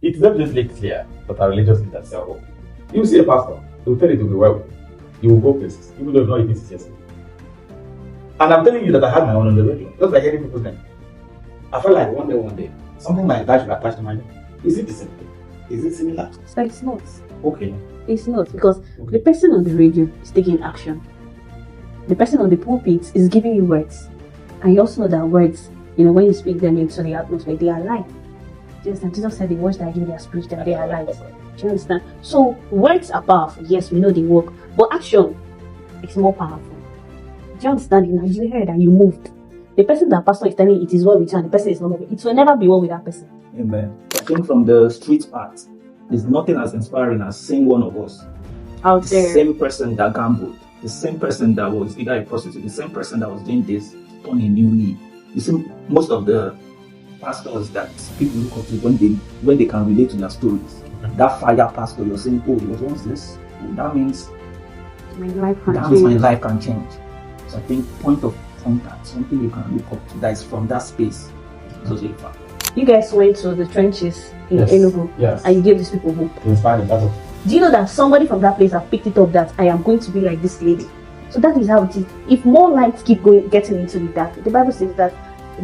It's evidently clear that our religious leaders say, okay, you see a pastor, he will tell you to be well with you. You will go places, even though you know it is yesterday. And I'm telling you that I had my own on the radio, just like hearing people's name. I felt like one day, something like that should attach to my name. Is it the same thing? Is it similar? So it's not. Okay. It's not, because the person on the radio is taking action. The person on the pulpit is giving you words. And you also know that words, when you speak them into the atmosphere, they are life. Do you understand? Jesus said the words that I give their spirit and they are life. Do you understand? So words are powerful. Yes, we know they work. But action is more powerful. Do you understand? You heard that you moved. The person that pastor is telling you it is well with you and the person is not moving, it will never be well with that person. Amen. I think from the street part, there's nothing as inspiring as seeing one of us out there. The same person that gambled, the same person that was either a prostitute, the same person that was doing this, turn a new leaf. You see, most of the pastors that people look up to when they can relate to their stories, that fire pastor, you're saying, oh, it was once this. That means my life can change. So I think point of contact, something you can look up to that is from that space. So you guys went to the trenches in Enugu, and you gave these people hope. Do you know that somebody from that place have picked it up that I am going to be like this lady? So that is how it is. If more lights keep getting into the dark, the Bible says that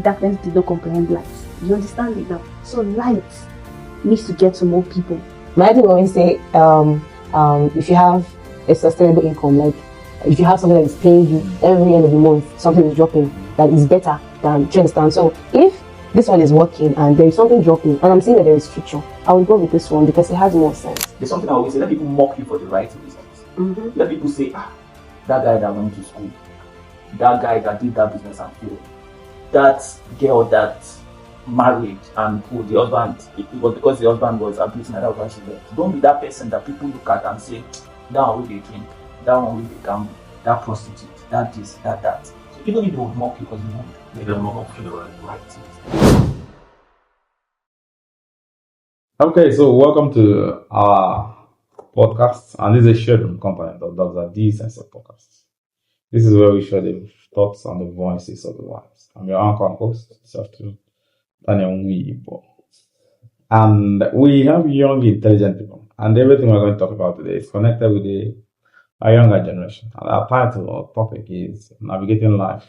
darkness did not comprehend light. You understand it now? So light needs to get to more people. My dad always say, if you have a sustainable income, like if you have something that is paying you every end of the month, something is dropping that is better than, do you understand? So if this one is working and there is something dropping and I'm saying that there is future, I will go with this one because it has more sense. There's something I always say, let people mock you for the right reasons. Let people say, that guy that went to school, that guy that did that business and failed, that girl that married and who the husband, it was because the husband was abusing her, that was why she left. Don't be that person that people look at and say, that one will they drink, that one will they gamble, that prostitute, that this, that. So even if they would mock you because you want, they don't mock you for the right things. Okay, so welcome to our podcast, and this is a shared component of Dr. D's Sense of Podcasts. This is where we share the thoughts and the voices of the wives. I'm your anchor and host, Daniel Wibo. And we have young, intelligent people, and everything we're going to talk about today is connected with a younger generation. And our title or topic is Navigating Life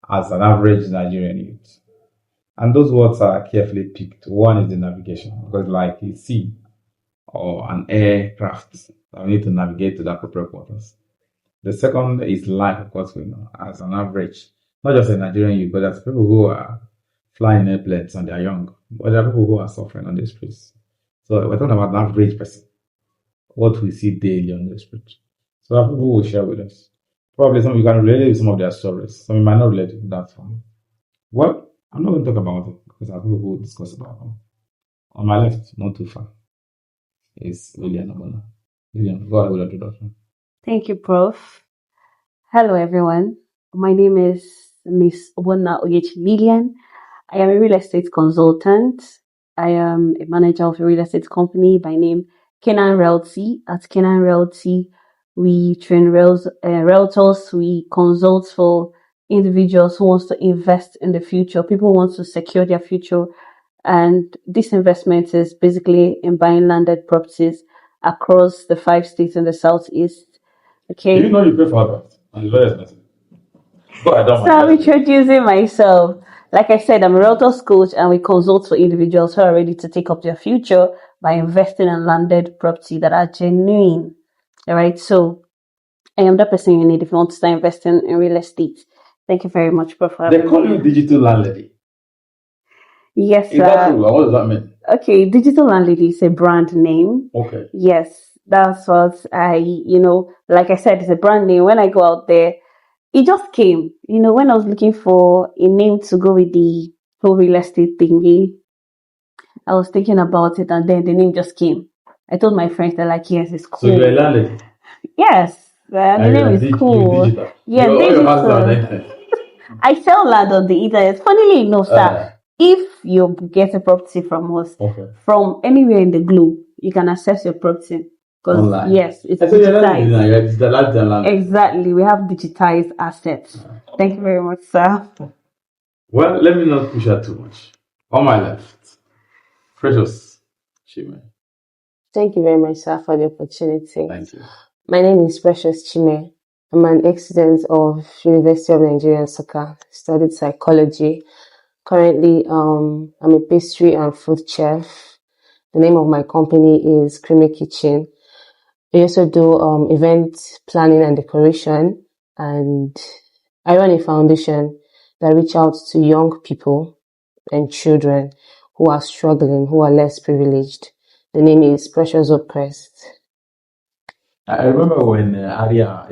as an Average Nigerian Youth. And those words are carefully picked. One is the navigation, because like a sea or an aircraft that we need to navigate to the appropriate waters. The second is life, of course, we know, as an average. Not just a Nigerian youth, but there's people who are flying airplanes and they are young. But there are people who are suffering on the streets. So we're talking about an average person. What we see daily on the streets. So people who will share with us. Probably some of you can relate with some of their stories. Some of you might not relate to that one. Well, I'm not going to talk about it because I have people who will discuss about it. On my left, not too far, is Lillian Obona. Lillian, go ahead with the introduction. Thank you, Prof. Hello, everyone. My name is Miss Obona Oyechi Lillian. I am a real estate consultant. I am a manager of a real estate company by name Kenan Realty. At Kenan Realty, we train realtors. We consult for individuals who wants to invest in the future. People who want to secure their future. And this investment is basically in buying landed properties across the 5 states in the Southeast. Okay. Do you know you pay for that? And it's very expensive. So I'm introducing myself. Like I said, I'm a realtors coach and we consult for individuals who are ready to take up their future by investing in landed property that are genuine. All right. So I am the person you need if you want to start investing in real estate. Thank you very much, Prof. They call you digital landlady. Yes, sir. Is that true? What does that mean? Okay, digital landlady is a brand name. Okay. Yes, that's what like I said, it's a brand name. When I go out there, it just came. When I was looking for a name to go with the whole real estate thingy, I was thinking about it and then the name just came. I told my friends, they're like, yes, it's cool. So you're a landlady? Yes, the name is cool. Yeah, digital. I sell land on the internet. Funnily enough, sir, if you get a property from us, from anywhere in the globe, you can access your property. Because yes, it's digitized. Exactly, we have digitized assets. Thank you very much, sir. Well, let me not push her too much. On my left, Precious. Chime. Thank you very much, sir, for the opportunity. Thank you. My name is Precious Chime. I'm an ex-student of University of Nigeria, Nsukka. Studied psychology. Currently, I'm a pastry and food chef. The name of my company is Creamy Kitchen. We also do event planning and decoration, and I run a foundation that reach out to young people and children who are struggling, who are less privileged. The name is Precious Hope Crest. I remember when Aria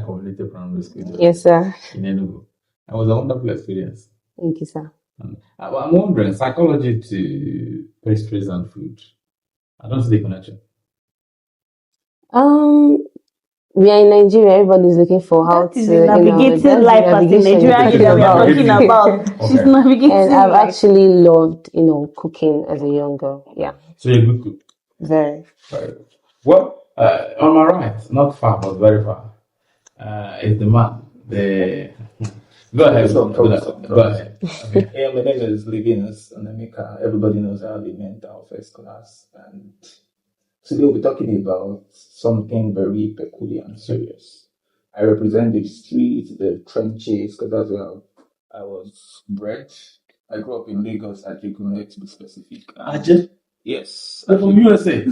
Community Primary School? Yes, sir. In Enugu. It was a wonderful experience. Thank you, sir. I'm wondering, psychology to pastries and food. I don't see the connection. We are in Nigeria. Everybody's looking for how That is to navigating life as a Nigerian that we are talking about. Okay. She's navigating And I've life. actually loved, cooking as a young girl. Yeah, So you're a good cook. very. Very good. Well, on my right, not far, but very far, is the man. Go ahead. Go ahead. Okay. Yeah, my name is Livinus Onemeka. Everybody knows I have a mental first class, and today we'll be talking about something very peculiar and serious. I represent the streets, the trenches, because that's where I was bred. I grew up in Lagos, Ajegunle to be specific. Ajay? Yes. You're from USA.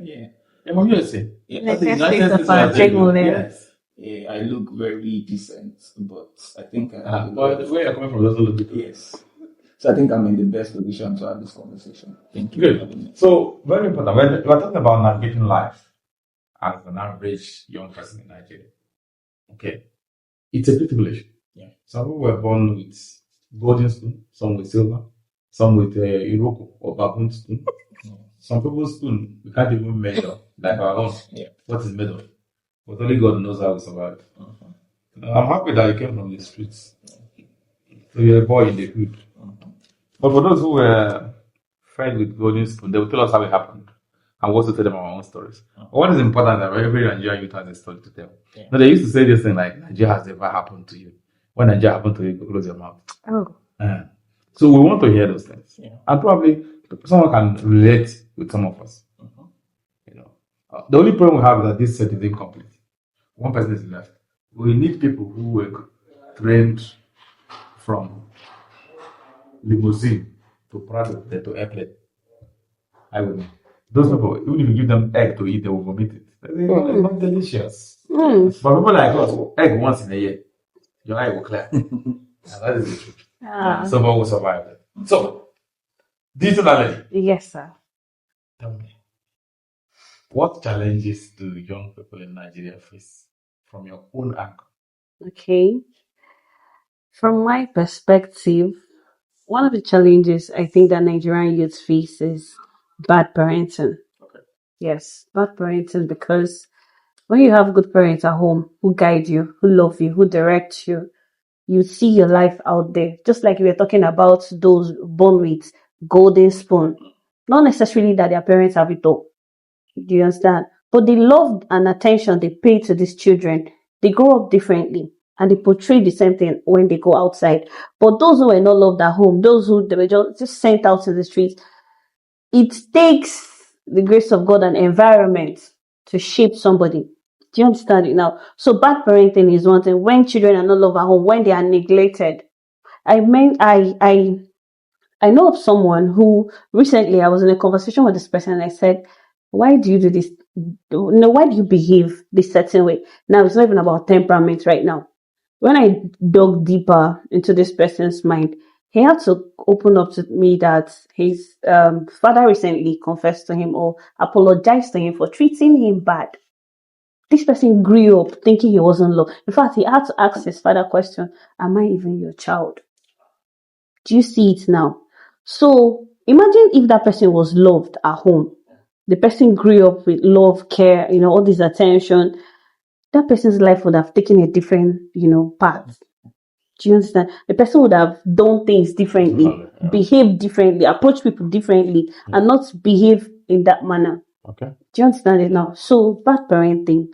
Yeah. You're from USA. Yeah. United United States of States of Ajegunle. Yes. Yeah, I look very decent, but I think I have But where you're coming from doesn't look good. yes. So I think I'm in the best position to have this conversation. Thank you. for having me. Good. So, very important. We're talking about navigating life as an average young person in Nigeria. Okay. It's a privilege. Yeah. Some people were born with golden spoon, some with silver, some with Iroko or baboon spoon. Some people's spoon we can't even measure, like our own. Yeah. What is made of? But only God knows how we survived. I'm happy that you came from the streets. So you're a boy in the hood. But for those who were fed with golden spoon, they will tell us how it happened and what to tell them our own stories. But what is important is that every Nigerian youth has a story to tell. Yeah. Now, they used to say this thing like, Nigeria has never happened to you. When Nigeria happened to you, you close your mouth. Oh. So we want to hear those things. Yeah. And probably someone can relate with some of us. The only problem we have is that this set is incomplete. One person is left. We need people who were trained from limousine to Prado then to airplane. I would know. Those people, even if you give them egg to eat, they will vomit it. It's not delicious. But people like us, egg once in a year, your eye will clear. And that is the truth. Someone will survive it. So, digital lady, Yes, sir. tell me, what challenges do young people in Nigeria face from your own angle? Okay. From my perspective, one of the challenges I think that Nigerian youth face is bad parenting. Okay. Yes, bad parenting, because when you have good parents at home who guide you, who love you, who direct you, you see your life out there. Just like we were talking about those born with golden spoon. Not necessarily that their parents have it all. Do you understand? But the love and attention they pay to these children, they grow up differently and they portray the same thing when they go outside. But those who were not loved at home, those who they were just sent out to the streets, it takes the grace of God and environment to shape somebody. Do you understand it now? So bad parenting is one thing. When children are not loved at home, when they are neglected. I know of someone who recently I was in a conversation with this person and I said, why do you do this? No, why do you behave this certain way? Now it's not even about temperament right now. When I dug deeper into this person's mind, he had to open up to me that his father recently confessed to him or apologized to him for treating him bad. This person grew up thinking he wasn't loved. In fact, he had to ask his father question, am I even your child? Do you see it now? So imagine if that person was loved at home. The person grew up with love, care, all this attention. That person's life would have taken a different, path. Do you understand? The person would have done things differently, behaved differently, approach people differently, and not behave in that manner. Okay. Do you understand it now? So bad parenting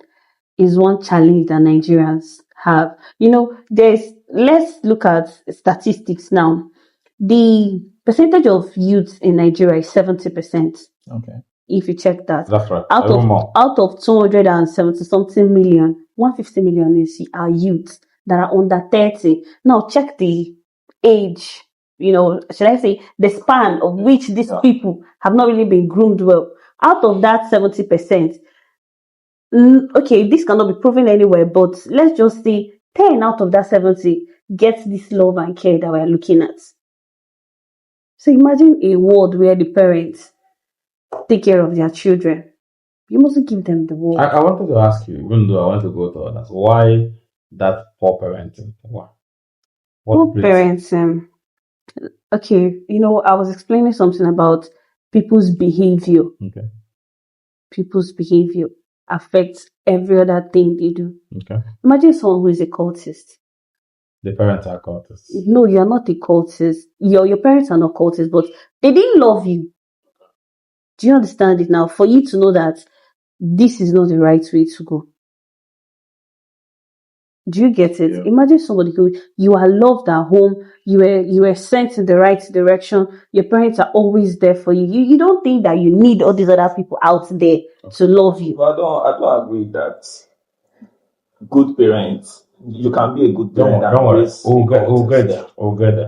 is one challenge that Nigerians have. Let's look at statistics now. The percentage of youth in Nigeria is 70%. Okay. If you check that. That's right. Out of 270 something million, 150 million is our youth that are under 30. Now check the age, should I say the span of which these people have not really been groomed well. Out of that 70%, okay, this cannot be proven anywhere, but let's just say 10 out of that 70 gets this love and care that we're looking at. So imagine a world where the parents take care of their children. You mustn't give them the world. I wanted to ask you, even though I want to go to others, why that poor parenting? Why? Poor parenting. Okay, I was explaining something about people's behavior. Okay. People's behavior affects every other thing they do. Okay. Imagine someone who is a cultist. The parents are cultists. No, you're not a cultist. Your parents are not cultists, but they didn't love you. Do you understand it now? For you to know that this is not the right way to go. Do you get it? Yeah. Imagine somebody who you are loved at home, you were sent in the right direction, your parents are always there for you. You don't think that you need all these other people out there to love you. But I don't agree that good parents, you can be a good parent. Don't worry. We'll get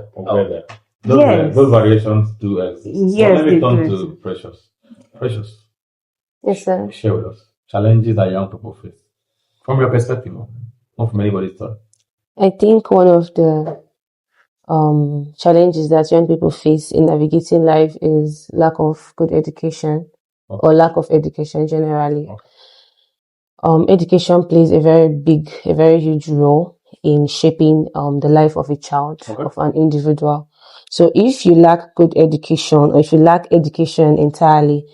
there. Those variations do exist. Yes, let me turn to Precious. Precious. Yes, sir. Share with us challenges that young people face from your perspective, not from anybody's thought. I think one of the challenges that young people face in navigating life is lack of good education or lack of education generally. Education plays a very huge role in shaping the life of a child, of an individual. So if you lack good education, or if you lack education entirely,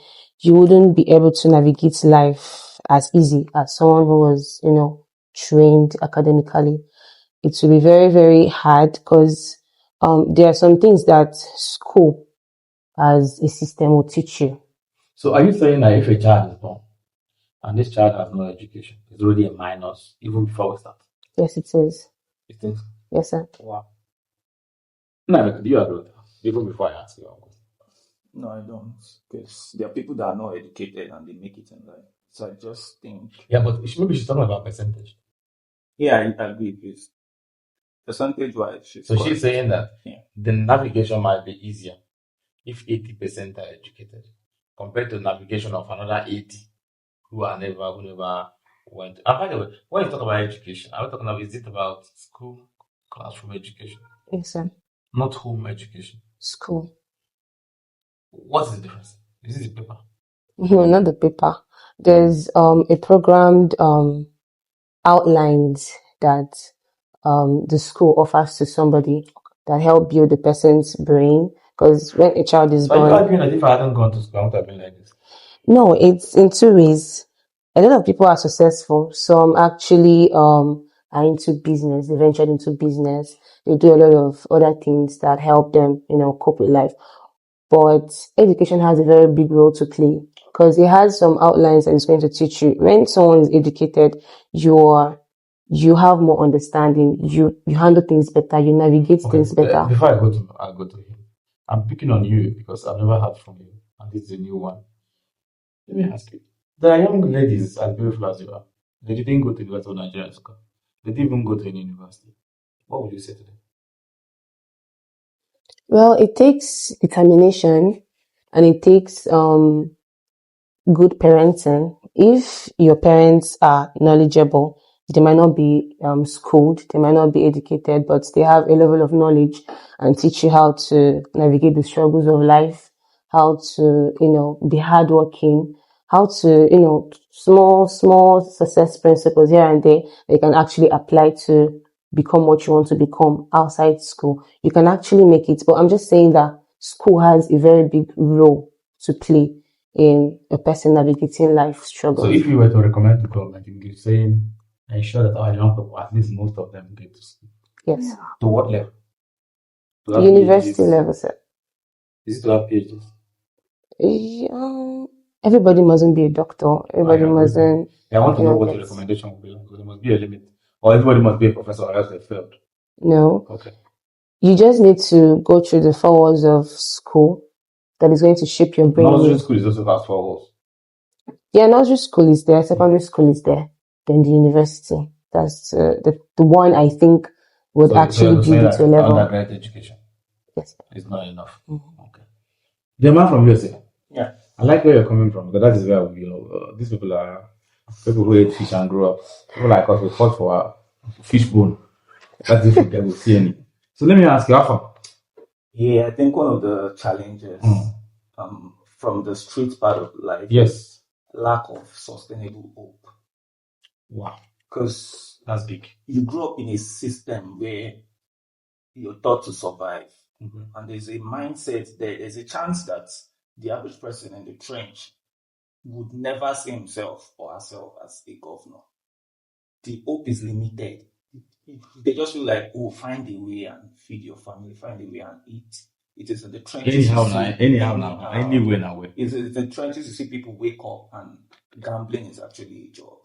you wouldn't be able to navigate life as easy as someone who was, trained academically. It will be very, very hard because there are some things that school as a system will teach you. So are you saying that if a child is born and this child has no education, it's already a minus even before we start? Yes, it is. You think? Yes, sir. Wow. No, do you agree with that? Even before I ask you. No, I don't. Because there are people that are not educated and they make it in life. So I just think. Yeah, but maybe she's talking about percentage. Yeah, I agree with percentage-wise. So she's saying that the navigation might be easier if 80% are educated compared to navigation of another 80 who never went. And by the way, when you talk about education, are we talking about, is it about school, classroom education? Yes, sir. Not home education. School. What's the difference? Is it the paper? No, not the paper. There's a programmed outlines that the school offers to somebody that help build the person's brain. Because when a child is born, you're arguing that if I hadn't gone to school, I would have been like this. No, it's in two ways. A lot of people are successful. Some actually are into business. They ventured into business. They do a lot of other things that help them, cope with life. But education has a very big role to play because it has some outlines that it's going to teach you. When someone is educated, you have more understanding. You handle things better. You navigate things better. Before I go to him, I'm picking on you because I've never heard from you, and this is a new one. Let me ask you. There are young ladies as beautiful as you are. They didn't go to the University of Nigeria school. They didn't even go to any university. What would you say to them? Well, it takes determination and it takes good parenting. If your parents are knowledgeable, they might not be schooled, they might not be educated, but they have a level of knowledge and teach you how to navigate the struggles of life, how to, be hardworking, how to, small success principles here and there that you can actually apply to become what you want to become outside school. You can actually make it. But I'm just saying that school has a very big role to play in a person navigating life struggles. So if you were to recommend to government, you would be saying, ensure that our young people, at least most of them, get to school. Yes. To what level? To university level, sir. Is it to have PhDs? Everybody mustn't be a doctor. Everybody mustn't. I want to know what the recommendation will be like. There must be a limit. Or everybody must be a professor or else they failed. No. Okay. You just need to go through the 4 walls of school that is going to shape your brain. Nursery school is also fast for walls. Yeah, nursery school is there, secondary school is there, then the university. That's the one I think would actually build it to a level. Undergraduate education. Yes. It's not enough. Okay. The man from USA. Yeah. I like where you're coming from because that is where these people are people who ate fish and grew up. People like us, we fought for our fish bone. That's if we will see any. So let me ask you, Alpha. Yeah, I think one of the challenges from the street part of life Yes. lack of sustainable hope. Wow. Because that's big. You grew up in a system where you're taught to survive. And there's a mindset there's a chance that the average person in the trench would never see himself or herself as a governor. The hope is limited. They just feel like, find a way and feed your family, find a way and eat. It is in the trenches. Anywhere now. It's in the trenches you see people wake up and gambling is actually a job.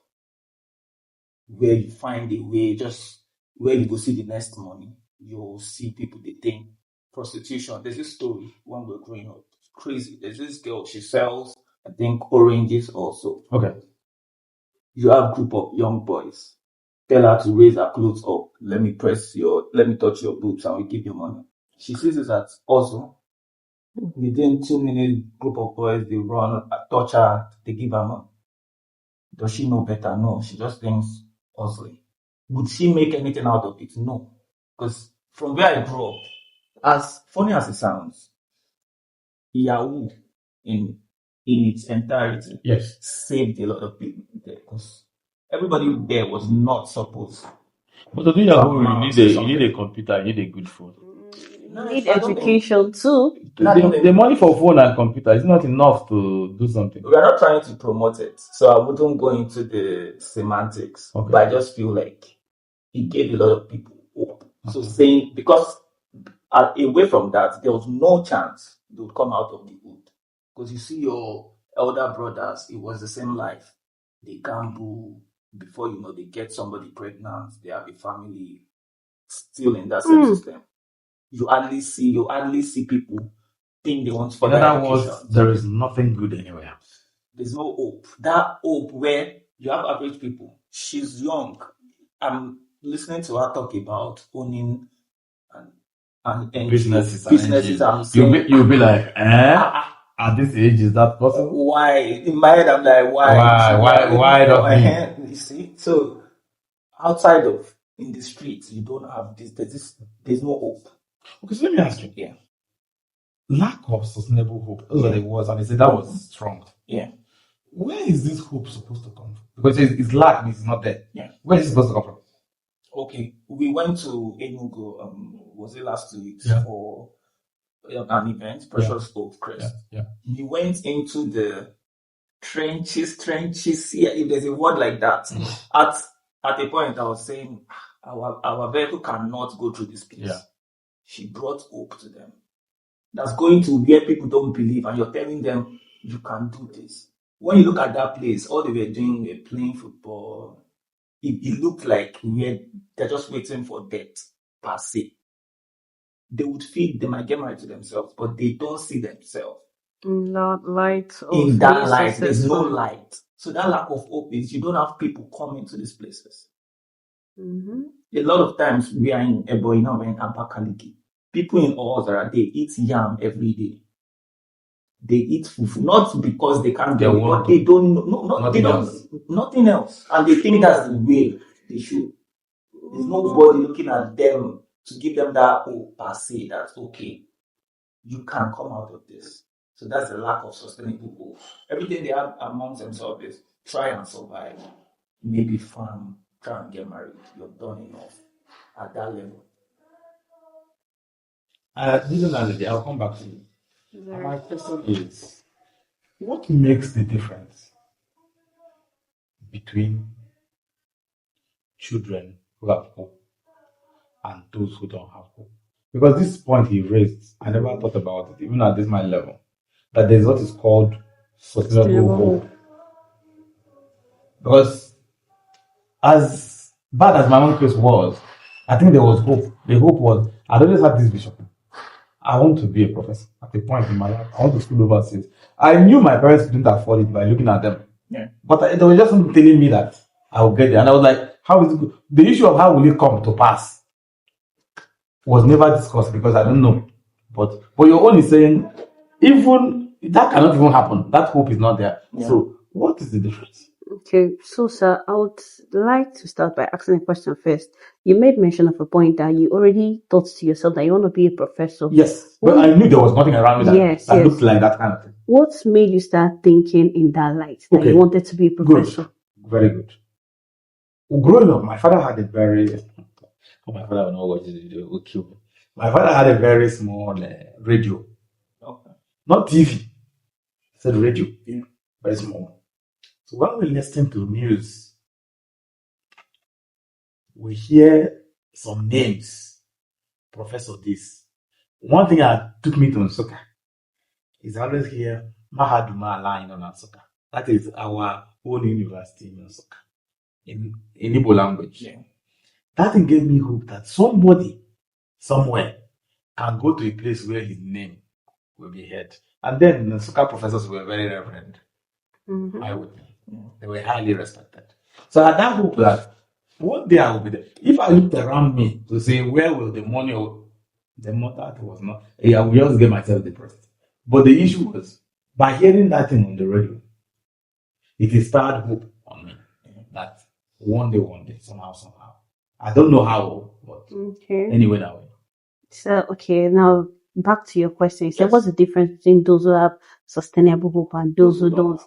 Where you find a way, just where you go see the next money, you'll see people they think prostitution. There's this story when we're growing up. It's crazy. There's this girl, she sells, I think, oranges also. Okay. You have a group of young boys. Tell her to raise her clothes up. Let me touch your boobs and we give you money. She sees it as also. Within 2 minutes, group of boys, they run, touch her, they give her money. Does she know better? No. She just thinks hustling. Would she make anything out of it? No. Because from where I grew up, as funny as it sounds, Yahoo in its entirety saved a lot of people there because everybody there was not supposed. But to do Yahoo, you need a computer, you need a good phone. You need education too. The money for phone and computer is not enough to do something. We are not trying to promote it, so I wouldn't go into the semantics. Okay. But I just feel like it gave a lot of people hope. So saying, because away from that, there was no chance they would come out of the wood. Because you see your elder brothers, it was the same life. They gamble, before they get somebody pregnant, they have a family still in that same system. You hardly see people think they want to. In other words, there is nothing good anywhere. There's no hope. That hope where you have average people. She's young. I'm listening to her talk about owning and businesses. I'm saying, you'll be like, at this age, is that possible? Why? In my head, I'm like, why don't you see? So outside of in the streets, you don't have this. There's no hope. Okay, so let me ask you. Yeah. Lack of sustainable hope. Those are the words, and they say that was strong. Yeah. Where is this hope supposed to come from? Because it's lack means it's not there. Yeah. Where is it supposed to come from? Okay, we went to Enugu. Was it last 2 weeks for an event? Precious Hope Crest. Yeah. We went into the trenches. Yeah, if there's a word like that. At a point, I was saying our vehicle cannot go through this place. Yeah. She brought hope to them. That's going to where people don't believe, and you're telling them you can do this. When you look at that place, all they were doing were playing football. It looked like they're just waiting for death per se. They would feel they might get married to themselves, but they don't see themselves. Not light. In that light, there's no light. So that lack of hope is you don't have people coming to these places. A lot of times we are in Eboina, we're in Abakaliki. People in Ozara, they eat yam every day. They eat fufu, not because they can't get it, but they don't know, nothing else. And they think that's the way they should. There's nobody looking at them to give them that hope per se, that's okay. You can come out of this. So that's the lack of sustainable hope. Everything they have amongst themselves is try and survive. Maybe farm, try and get married. You're done enough at that level. This is another day. I'll come back to you. My question is, what makes the difference between children who have hope and those who don't have hope? Because this point he raised, I never thought about it, even at this my level, that there's what is called sustainable hope. Because as bad as my own case was, I think there was hope. The hope was, I always had this vision. I want to be a professor at a point in my life. I want to school overseas. I knew my parents couldn't afford it by looking at them. Yeah. But they were just telling me that I will get there. And I was like, how is it good? The issue of how will it come to pass was never discussed because I don't know. But your own is saying, even that cannot even happen. That hope is not there. Yeah. So what is the difference? Okay, so sir, I would like to start by asking a question first. You made mention of a point that you already thought to yourself that you want to be a professor. Yes, but I knew there was nothing around me that looked like that kind of thing. What made you start thinking in that light that you wanted to be a professor? Good. Very good. Growing up, my father had a very... my father will not watch this video, will kill me. My father had a very small radio. Okay. Not TV. I said radio. Yeah. Very small. So when we listen to news, we hear some names. Professor this. One thing that took me to Nsukka is I always hear Mahaduma line on Nsukka. That is our own university in Nsukka. In Igbo language. Yeah. That thing gave me hope that somebody, somewhere, can go to a place where his name will be heard. And then the Nsukka professors were very reverend. Mm-hmm. I would. They were highly respected. So I had that hope that one day I will be there. If I looked around me to say, where will the money or the mother was not, I will just get myself depressed. But the issue was, by hearing that thing on the radio, it inspired hope on me that one day, somehow. I don't know how, but anyway, that way. So, okay, now back to your question. So, what's the difference between those who have sustainable hope and those who don't?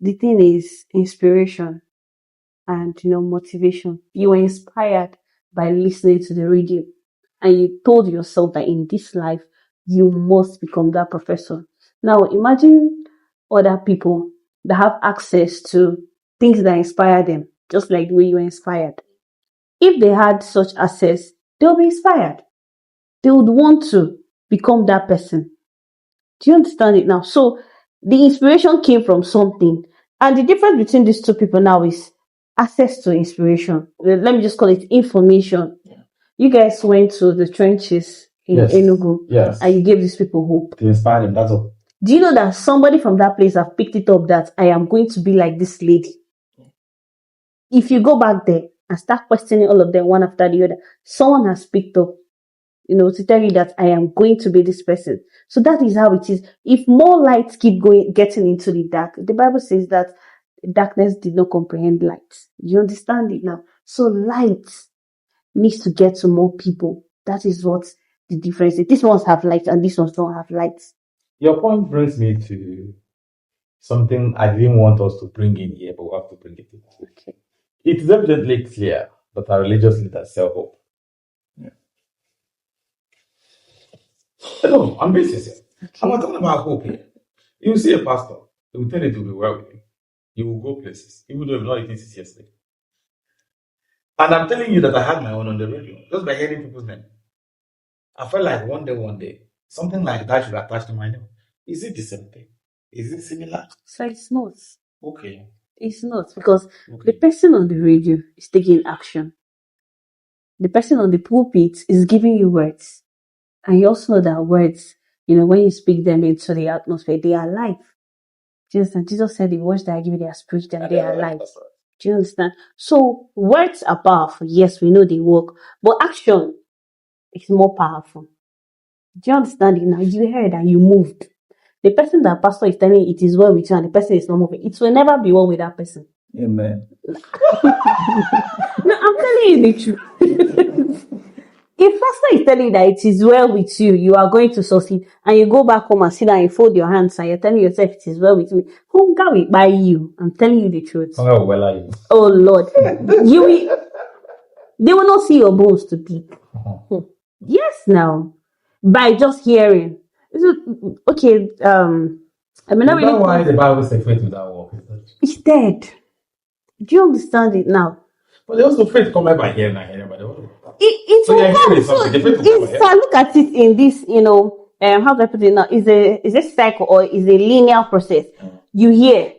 The thing is inspiration and, motivation. You were inspired by listening to the radio and you told yourself that in this life, you must become that professor. Now, imagine other people that have access to things that inspire them, just like the way you were inspired. If they had such access, they'll be inspired. They would want to become that person. Do you understand it now? So the inspiration came from something. And the difference between these two people now is access to inspiration. Let me just call it information. Yeah. You guys went to the trenches in Enugu. Yes. And you gave these people hope. To inspire them, that's all. Do you know that somebody from that place have picked it up that I am going to be like this lady? If you go back there and start questioning all of them one after the other, someone has picked up, to tell you that I am going to be this person. So that is how it is. If more lights keep getting into the dark, the Bible says that darkness did not comprehend light. You understand it now? So light needs to get to more people. That is what the difference is. These ones have light and these ones don't have light. Your point brings me to something I didn't want us to bring in here, but we have to bring it in. Okay. It is evidently clear that our religious leaders sell hope. Yeah. No, I'm being sincere. Okay. I'm not talking about hope here. You see a pastor, he will tell you to be well with you. You will go places, even though you've not eaten since yesterday. And I'm telling you that I had my own on the radio, just by hearing people's name. I felt like one day, something like that should attach to my name. Is it the same thing? Is it similar? So it's not. Okay. It's not, because the person on the radio is taking action. The person on the pulpit is giving you words. And you also know that words, when you speak them into the atmosphere, they are life. Do you understand? Jesus said the words that I give you, they are spirit and they are life. Do you understand? So words are powerful. Yes, we know they work. But action is more powerful. Do you understand it now? You heard and you moved. The person that pastor is telling you it is well with you and the person is not moving, it will never be well with that person. Amen. No, I'm telling you the truth. If pastor is telling you that it is well with you, you are going to succeed, and you go back home and sit down and fold your hands and you're telling yourself it is well with me, hunger will buy you. I'm telling you the truth. Hunger will well you. Oh Lord. They will not see your bones to pick. Yes, now. By just hearing. Okay, I mean, not really. Why the Bible says faith without work? It's dead. Do you understand it now? But they also faith come by hearing and hearing by the word. So look at it in this, how do I put it now? Is a cycle or is a linear process. You hear,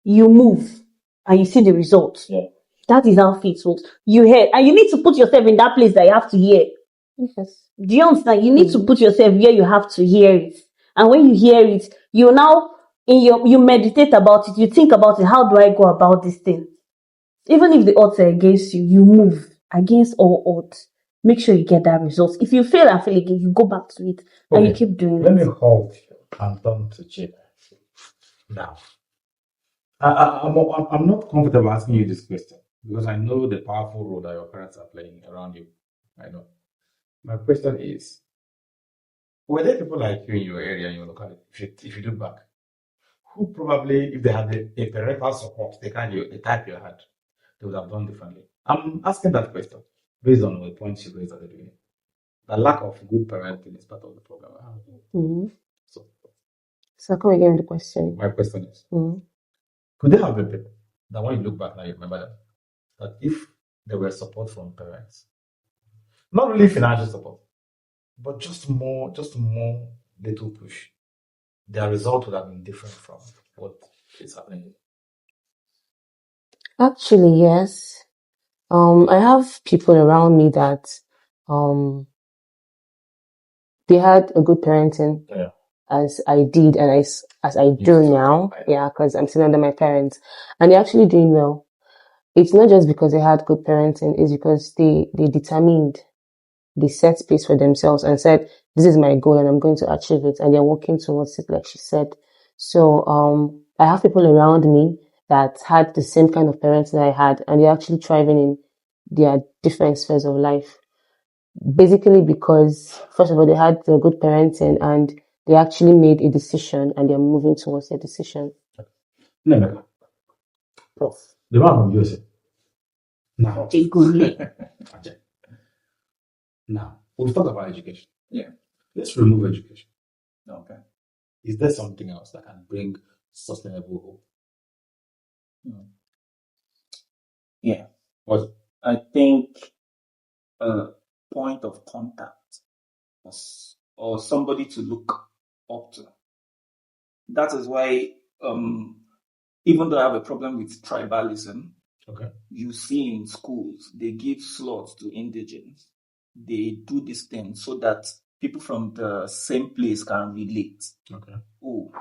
you move, and you see the results. Yeah. That is how faith works. You hear, and you need to put yourself in that place that you have to hear. Yes. Do you understand? You need to put yourself where you have to hear it. And when you hear it, you now you meditate about it, you think about it, how do I go about this thing? Even if the odds are against you, you move against all odds. Make sure you get that result. If you fail and fail again, you go back to it and you keep doing Let me it. halt and turn to Chip. Now, I'm not comfortable asking you this question because I know the powerful role that your parents are playing around you. I know. My question is, were there people like you in your area, in your locality, if you look back, who probably, if they had a parental support, the type you had, they would have done differently? I'm asking that question based on the points you raised at the beginning. The lack of good parenting is part of the problem. So come again with the question. My question is, could there have been people that when you look back now, you remember that if there were support from parents, not really financial support, but just more little push, their result would have been different from what is happening? Actually, yes. I have people around me that they had a good parenting as I did and as I do now. Yeah, because I'm still under my parents. And they're actually doing well. It's not just because they had good parenting, it's because they determined, they set space for themselves and said, this is my goal and I'm going to achieve it. And they're working towards it, like she said. So, I have people around me that had the same kind of parents that I had, and they're actually thriving in their different spheres of life. Basically because, first of all, they had the good parenting and they actually made a decision and they're moving towards their decision. No. Prof. The man from USA. Now. Now, we've talked about education. Yeah. Let's remove education. Okay. Is there something else that can bring sustainable hope? Yeah. What? I think a point of contact or somebody to look up to. That is why, even though I have a problem with tribalism, you see in schools, they give slots to indigenes. They do this thing so that people from the same place can relate. Oh,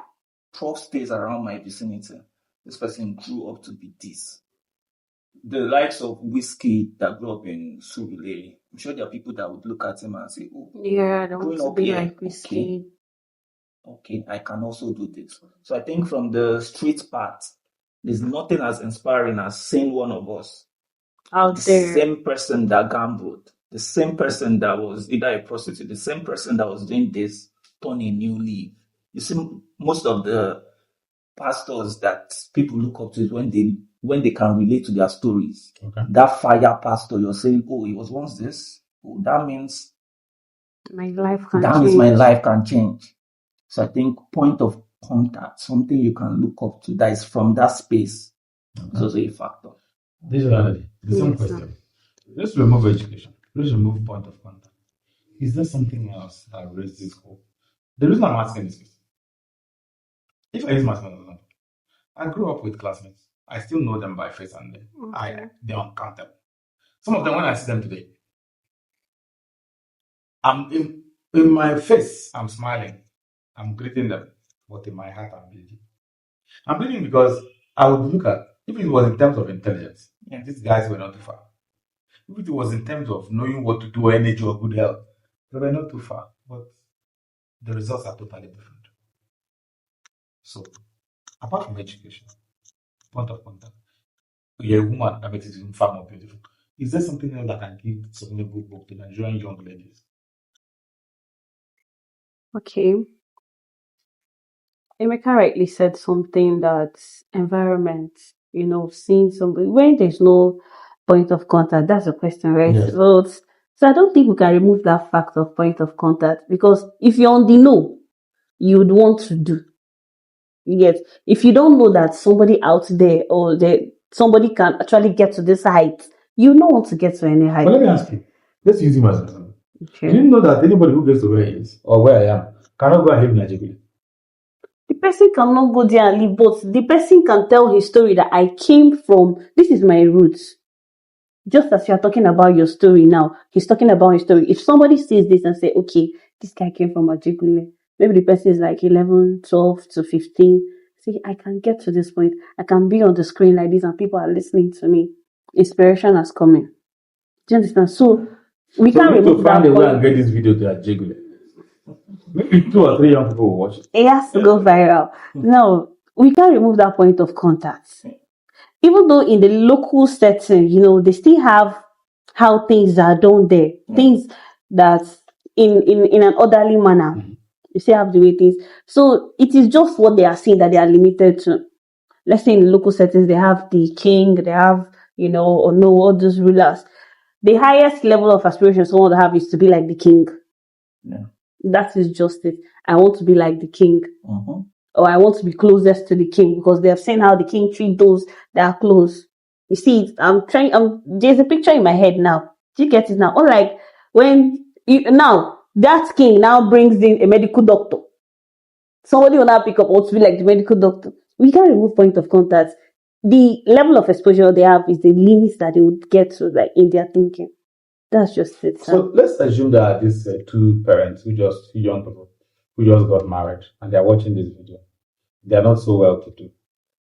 Prof stays around my vicinity. This person grew up to be this. The likes of Whiskey that grew up in Surulere, I'm sure there are people that would look at him and say, oh, yeah, I want to be like Whiskey. Okay, I can also do this. So I think from the street part, there's nothing as inspiring as seeing one of us out there. The same person that gambled, the same person that was either a prostitute, the same person that was doing this, turn a new leaf. You see, most of the pastors that people look up to is when they can relate to their stories. That fire pastor, you're saying, oh, he was once this. Oh, that means my life can that change. means my life can change. So I think point of contact, something you can look up to that is from that space, is also a factor. This is the same question. Let's remove education. Let's remove point of contact. Is there something else that raises hope? The reason I'm asking this is, if I use myself as an example, I grew up with classmates. I still know them by face and name. They're uncountable. Some of them, when I see them today, I'm in my face, I'm smiling. I'm greeting them, but in my heart, I'm bleeding. I'm bleeding because I would look at, if it was in terms of intelligence, these guys were not too far. If it was in terms of knowing what to do, energy or good health, they were not too far. But the results are totally different. So, apart from education, point of contact, you're a woman that makes it even far more beautiful. Is there something else that can give sustainable hope to Nigerian young ladies? Okay. Emeka rightly said something that environment, seeing somebody, when there's no point of contact, that's the question, right? Yes. So I don't think we can remove that fact of point of contact, because if you're on the know, you would want to do. Yet, if you don't know that somebody out there or somebody can actually get to this height, you don't want to get to any height. But let me ask you, let's use him as an example. Okay. Do you know that anybody who gets to where he is or where I am cannot go and live in Nigeria? The person cannot go there and live, but the person can tell his story that I came from, this is my roots. Just as you're talking about your story now, he's talking about his story. If somebody sees this and say, okay, this guy came from Ajigule, maybe the person is like 11, 12 to 15. See, I can get to this point. I can be on the screen like this and people are listening to me. Inspiration has come in. Do you understand? So we can't need to remove find that a way point. and get this video to Ajigule. Maybe 2 or 3 young people will watch it. It has to go viral. No, we can't remove that point of contact. Even though in the local setting, they still have how things are done there. Things that in an orderly manner. You still have the way things. So it is just what they are seeing that they are limited to. Let's say in local settings, they have the king, they have, or no, all those rulers. The highest level of aspiration someone would have is to be like the king. Yeah. That is just it. I want to be like the king. Mm-hmm. Or I want to be closest to the king because they have seen how the king treat those that are close. You see, there's a picture in my head now. Do you get it now? Unlike now, that king now brings in a medical doctor. Somebody will now pick up, want to be like the medical doctor. We can't remove point of contact. The level of exposure they have is the limits that they would get to, like in their thinking. That's just it. So let's assume that these 2 parents young people who just got married and they're watching this video. They're not so well to do.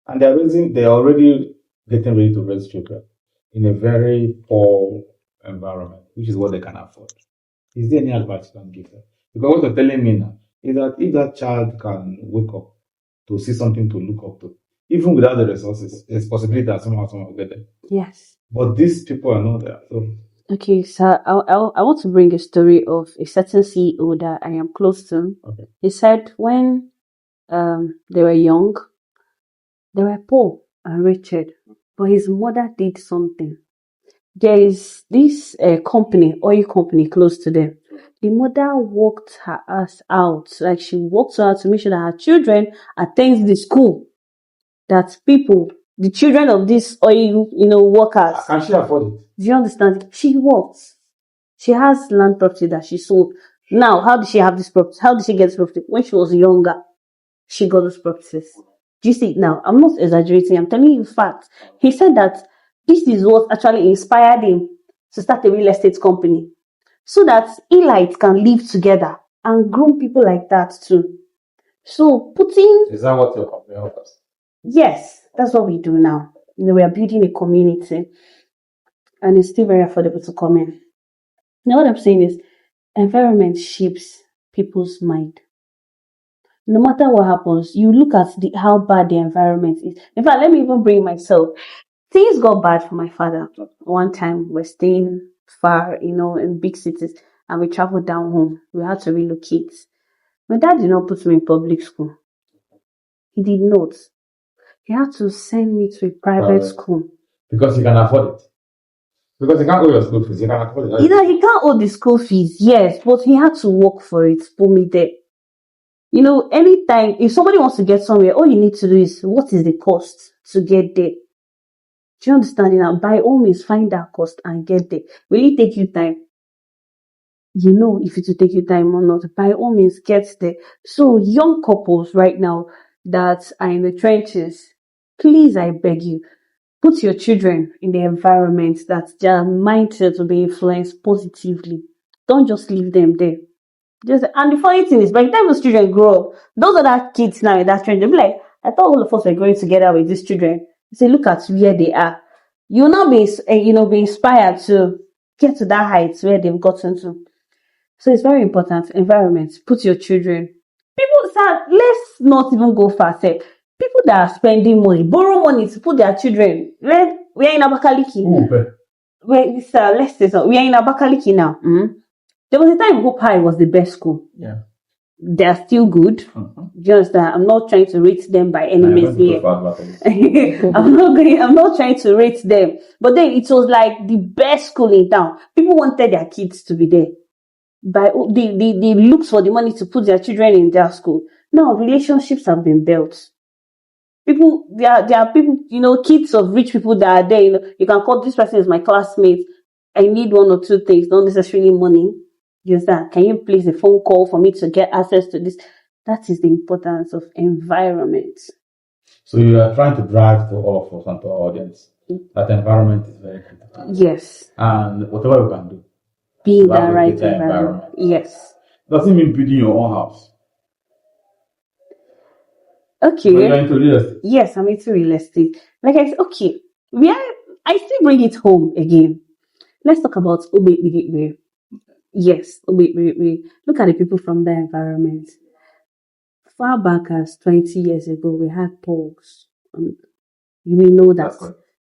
And they're already getting ready to raise children in a very poor environment, which is what they can afford. Is there any advice you can give them? Because what you're telling me now is that if that child can wake up to see something to look up to, even without the resources, there's possibility that someone will get there. Yes. But these people are not there. So. Okay, so I want to bring a story of a certain CEO that I am close to. Okay. He said when they were young, they were poor and wretched, but his mother did something. There is this oil company close to them. The mother worked her ass out, like she worked so hard to make sure that her children attend the school. That the children of these oil, workers. Can she afford it? Do you understand? She works. She has land property that she sold. Now, how did she have this property? How did she get this property? When she was younger, she got those properties. Do you see it now? I'm not exaggerating. I'm telling you facts. He said that this is what actually inspired him to start a real estate company so that elites can live together and groom people like that too. So Is that what your company offers? Yes, that's what we do now. We are building a community and it's still very affordable to come in. Now what I'm saying is environment shapes people's mind. No matter what happens, you look at how bad the environment is. In fact, let me even bring myself. Things got bad for my father. One time we're staying far, in big cities, and we traveled down home. We had to relocate. My dad did not put me in public school. He did not. He had to send me to a private school. Because he can afford it. Because he can't owe your school fees. He can afford it. He can't owe the school fees, yes, but he had to work for it, put me there. Anytime, if somebody wants to get somewhere, all you need to do is, what is the cost to get there? Do you understand now? By all means, find that cost and get there. Will it take you time? If it will take you time or not. By all means, get there. So, young couples right now that are in the trenches, please, I beg you, put your children in the environment that their mindset will be influenced positively. Don't just leave them there. And the funny thing is, by the time those children grow up, those other kids now in that trend, they'll be like, I thought all of us were growing together with these children. You say, look at where they are. You'll not be inspired to get to that height where they've gotten to. So it's very important. Environment. Put your children. Let's not even go far. People that are spending money, borrow money to put their children. We are in Abakaliki. Let's say so. We are in Abakaliki now. Mm-hmm. There was a time Hope High was the best school. Yeah. They're still good. Mm-hmm. Just that I'm not trying to rate them by any means here. I'm not trying to rate them. But then it was like the best school in town. People wanted their kids to be there. They looked for the money to put their children in their school. Now relationships have been built. There are people, kids of rich people that are there. You can call this person is my classmate. I need 1 or 2 things, not necessarily money. Just that. Can you place a phone call for me to get access to this? That is the importance of environment. So you are trying to drive to all of us and to our audience that environment is very critical. Yes. And whatever you can do, Be in to have that a right better environment. Yes. Doesn't mean building your own house. Okay. But you're into real estate. Yes, I'm into real estate. Like I said, okay, I still bring it home again. Let's talk about Ube. Yes, Ube. Look at the people from that environment. Far back as 20 years ago, we had thugs. You may know that.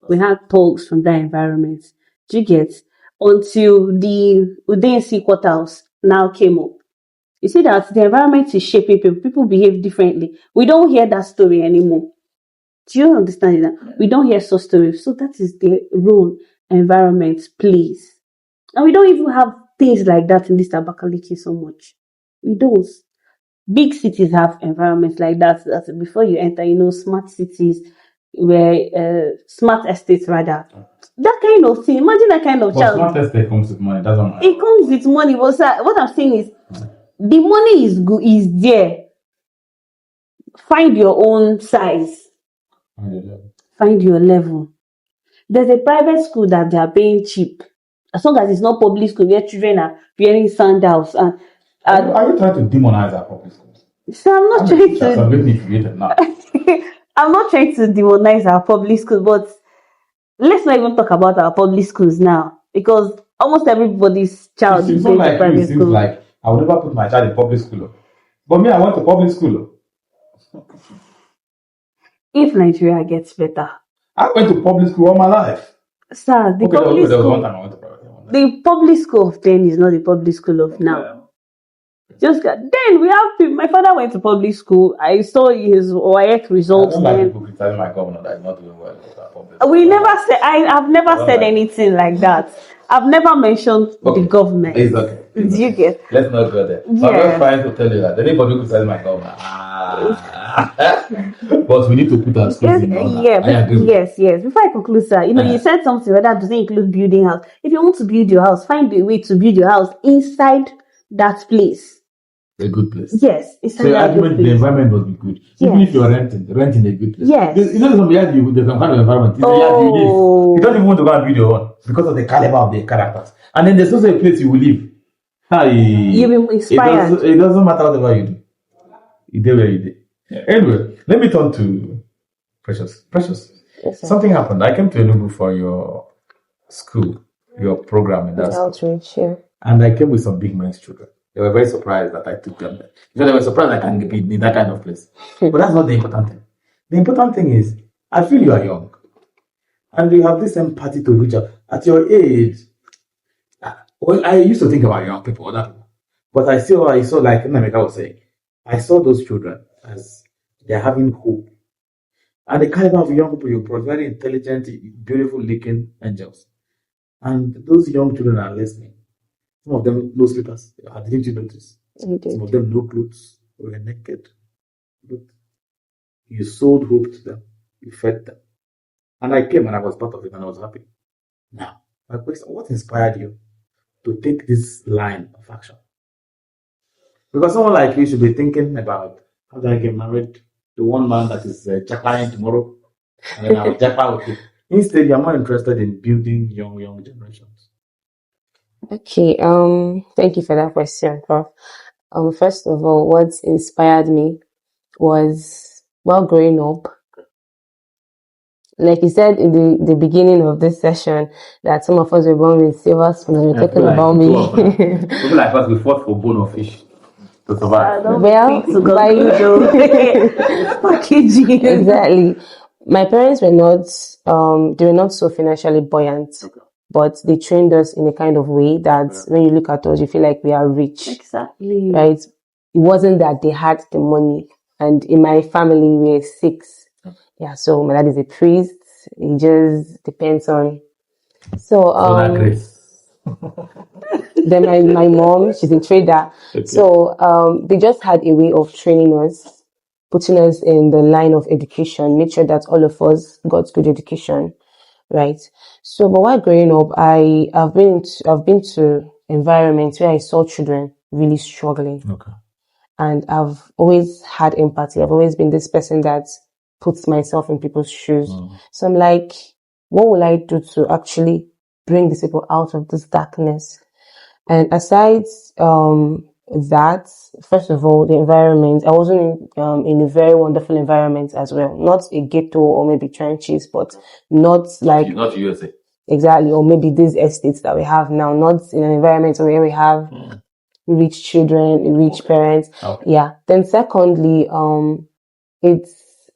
We had thugs from that environment. Do you get? Until the Udensi quarters now came up. You see that the environment is shaping people. People behave differently. We don't hear that story anymore. Do you understand that? We don't hear such stories. So that is the role environment plays. And we don't even have things like that in this Abakaliki so much. We don't. Big cities have environments like that. That before you enter, smart cities, where smart estates rather. That kind of thing. Imagine that kind of But child. smart estate comes with money. That's what It comes with money. But sir, what I'm saying is, the money is good. Is there. Find your own size. Find your level. There's a private school that they are paying cheap. As long as it's not public school where children are wearing sandals. Are you trying to demonize our public schools? So I'm not trying to. I'm getting infuriated now. I'm not trying to demonize our public schools, but let's not even talk about our public schools now, because almost everybody's child is going to private school. It seems like I would never put my child in public school. But me, I went to public school. If Nigeria gets better. I went to public school all my life. Sir, the public school. There was one time I went to private. The public school of then is not the public school of now. Then we have my father went to public school. I saw his WAEC results. I don't like people criticizing my governor that is not doing well with our public school. We never said. I've never said anything like that. I've never mentioned the government. It's okay. Do you get? Let's not go there. Yeah. I'm just trying to tell you that anybody who criticizes my governor. But we need to put our schools in order. Yes. Before I conclude, sir, you said something whether that doesn't include building house. If you want to build your house, find a way to build your house inside that place. A good place. Yes. So your argument, the environment must be good. Even if you're renting a good place. Yes. There's some kind of environment. It's you don't even want to go and build your own because of the caliber of the characters. And then there's also a place you will live. You'll be inspired. It doesn't matter whatever you do. You do where you do. Yeah. Anyway, let me turn to Precious. Yes, something happened. I came to Enugu for your school, your program in that outreach, yeah. And I came with some big men's children. They were very surprised that I took them there. Because they were surprised I can be in that kind of place. But that's not the important thing. The important thing is, I feel you are young. And you have this empathy to reach out. At your age, well, I used to think about young people, other people. But I saw like Nameka was saying, I saw those children as they're having hope. And the caliber of young people you brought, very intelligent, beautiful looking angels. And those young children are listening. Some of them no slippers. Didn't you notice? Some of them no clothes. They were naked. But you sowed hope to them. You fed them. And I came and I was part of it and I was happy. Now, my question, what inspired you to take this line of action? Because someone like you should be thinking about how do I get married to one man that is jackpotting tomorrow, and then I'll jackpot with it. Instead, you're more interested in building young generations. Okay, thank you for that question, Prof. First of all, what inspired me was, while growing up, like you said in the beginning of this session, that some of us were born with silver spoons. You're talking about me. People like us, we fought for bone of fish to survive. Packaging. Exactly. My parents were not, they were not so financially buoyant. Okay. But they trained us in a kind of way that when you look at us, you feel like we are rich. Exactly. Right? It wasn't that they had the money. And in my family, we're 6. Yeah, so my dad is a priest. It just depends on. So then my mom, she's a trader. Okay. So they just had a way of training us, putting us in the line of education, make sure that all of us got good education. Right. So, but while growing up, I've been to environments where I saw children really struggling. Okay. And I've always had empathy. I've always been this person that puts myself in people's shoes. So I'm like, what will I do to actually bring these people out of this darkness? And aside that, first of all, the environment. I wasn't in a very wonderful environment as well. Not a ghetto or maybe trenches, but not USA. Exactly, or maybe these estates that we have now. Not in an environment where we have rich children, rich parents. Okay. Yeah. Then secondly,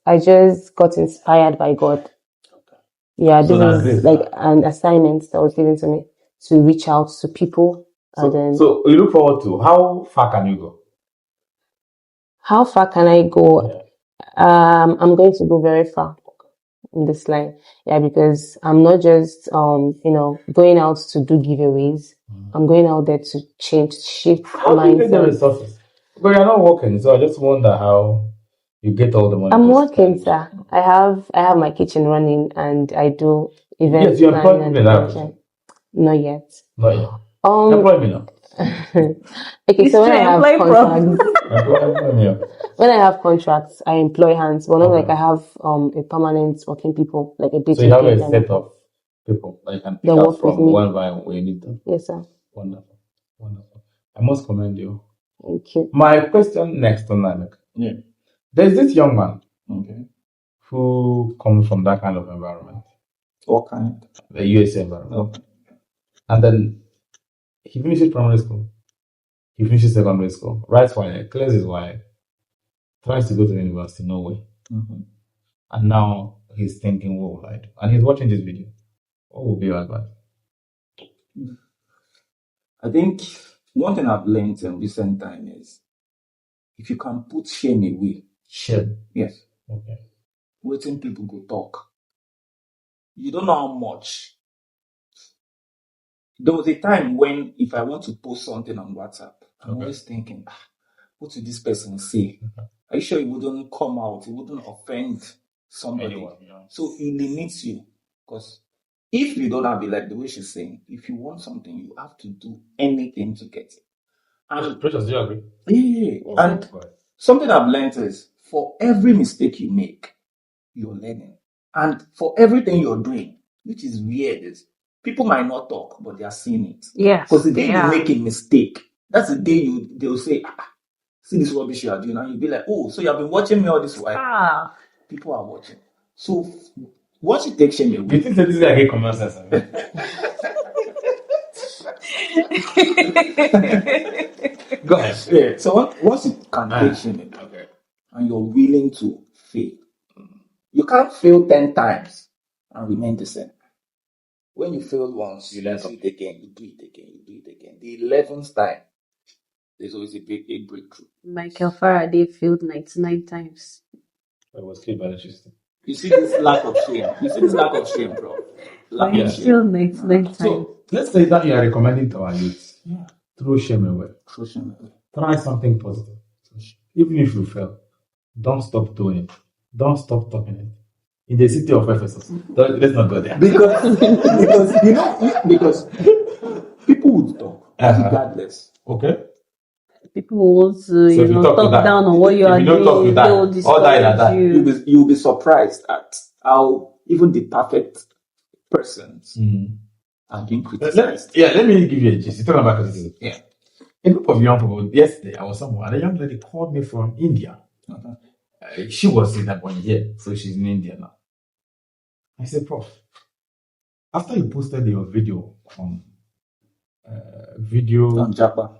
I just got inspired by God. Yeah, this is like an assignment that was given to me to reach out to people. So you look forward to how far can you go? How far can I go? Yeah. I'm going to go very far in this line. Yeah, because I'm not just going out to do giveaways. I'm going out there to shift how do you get the resources? But you're not working, so I just wonder how you get all the money. I'm working, sir. I have my kitchen running and I do events. Yes, you're employed me now. Not yet. Not yet. Employ me now. Okay, so when I have contracts, when I have contracts, I employ hands, but not like I have a permanent working people, like a day. So you have a set of people that you can pick out from one by when you need them. Yes, sir. Wonderful, wonderful. I must commend you. Thank you. My question next on that. Yeah. There's this young man, who comes from that kind of environment. What kind? The USA environment. Okay. And then he finishes primary school. He finishes secondary school. Writes wire, clears his wire. Tries to go to the university, no way. And now he's thinking, what will I do? And he's watching this video. What will be your advice? I think one thing I've learned in recent time is if you can put shame away. Shame? Yes. Okay. Waiting people go talk. You don't know how much. There was a time when if I want to post something on WhatsApp, I'm always thinking, what would this person say? Are you sure it wouldn't come out? It wouldn't offend somebody? Anyone, So it limits you. Because if you don't have it, like the way she's saying, if you want something, you have to do anything to get it. And Precious, do you agree? Yeah. And something I've learned is for every mistake you make, you're learning. And for everything you're doing, which is weird, is people might not talk, but they are seeing it. Yes. Because the day you make a mistake, that's the day they'll say, see this rubbish you are doing, and you'll be like, oh, so you have been watching me all this while. People are watching. So once you take shame away. You think that this is like a common sense? Go ahead. Yeah. So once you can take shame away, and you're willing to fail, you can't fail 10 times and remain the same. When you fail once, you learn something again, you do it again, you do it again. The 11th time, there's always a breakthrough. Michael Faraday failed 99 times. I was killed by the system. You see this lack of shame. You see this lack of shame, bro. Lack of shame. Failed 99 times. So let's say that you are recommending to our youth. Yeah. Throw shame away. Throw shame away. Try something positive. Even if you fail, don't stop doing it. Don't stop talking it. In the city of Ephesus. Let's not go there. Because people would talk regardless. Okay. People want to talk down on what you are doing. They will discourage you. You'll be surprised at how even the perfect persons are being criticized. Let me give you a gist. You're talking about criticism. Yeah. A group of young people, yesterday I was somewhere, and a young lady called me from India. She was in that 1 year, so she's in India now. I said, Prof, after you posted your video on Japa,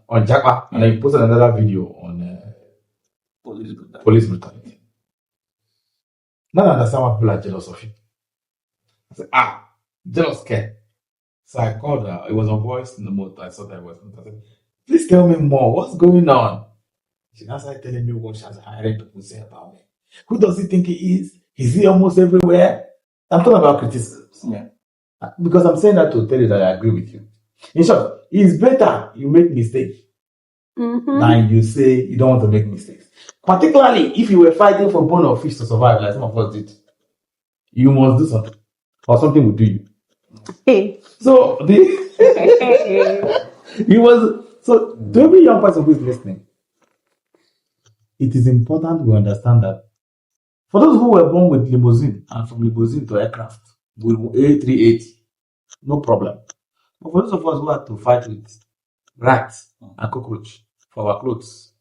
and then you posted another video on police brutality. Now I understand why people are jealous of you. I said, jealous care. So I called her. It was a voice in the motor. I saw that voice. I said, please tell me more. What's going on? She now started telling me what she has hired people say about me. Who does he think he is? Is he almost everywhere? I'm talking about criticism. Yeah. Because I'm saying that to tell you that I agree with you. In short, it's better you make mistakes than you say you don't want to make mistakes. Particularly if you were fighting for bone or fish to survive, like some of us did. You must do something. Or something will do you. So so to every young person who is listening, it is important we understand that for those who were born with limousine and from limousine to aircraft, with A380, no problem. But for those of us who have to fight with rats and cockroach for our clothes,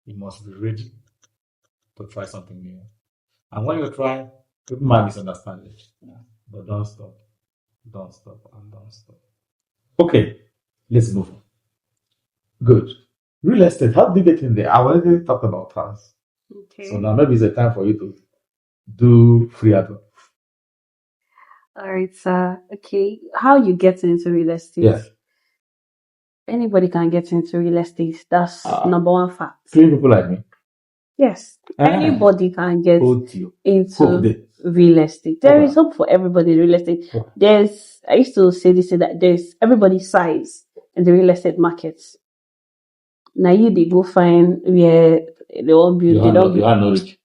you must be ready to try something new. And when you try, people might misunderstand it. But don't stop. Don't stop and don't stop. Okay, let's move on. Good. Real estate, how did you get in there? I already talked about trans. Okay. So now maybe it's a time for you to do free advert. All right, sir. Okay. How you get into real estate? Yes. Anybody can get into real estate. That's number one fact. Three people like me. Yes. Anybody can get into real estate. There is hope for everybody in real estate. I used to say that there's everybody's size in the real estate markets. Now they go find where they all build. They don't build.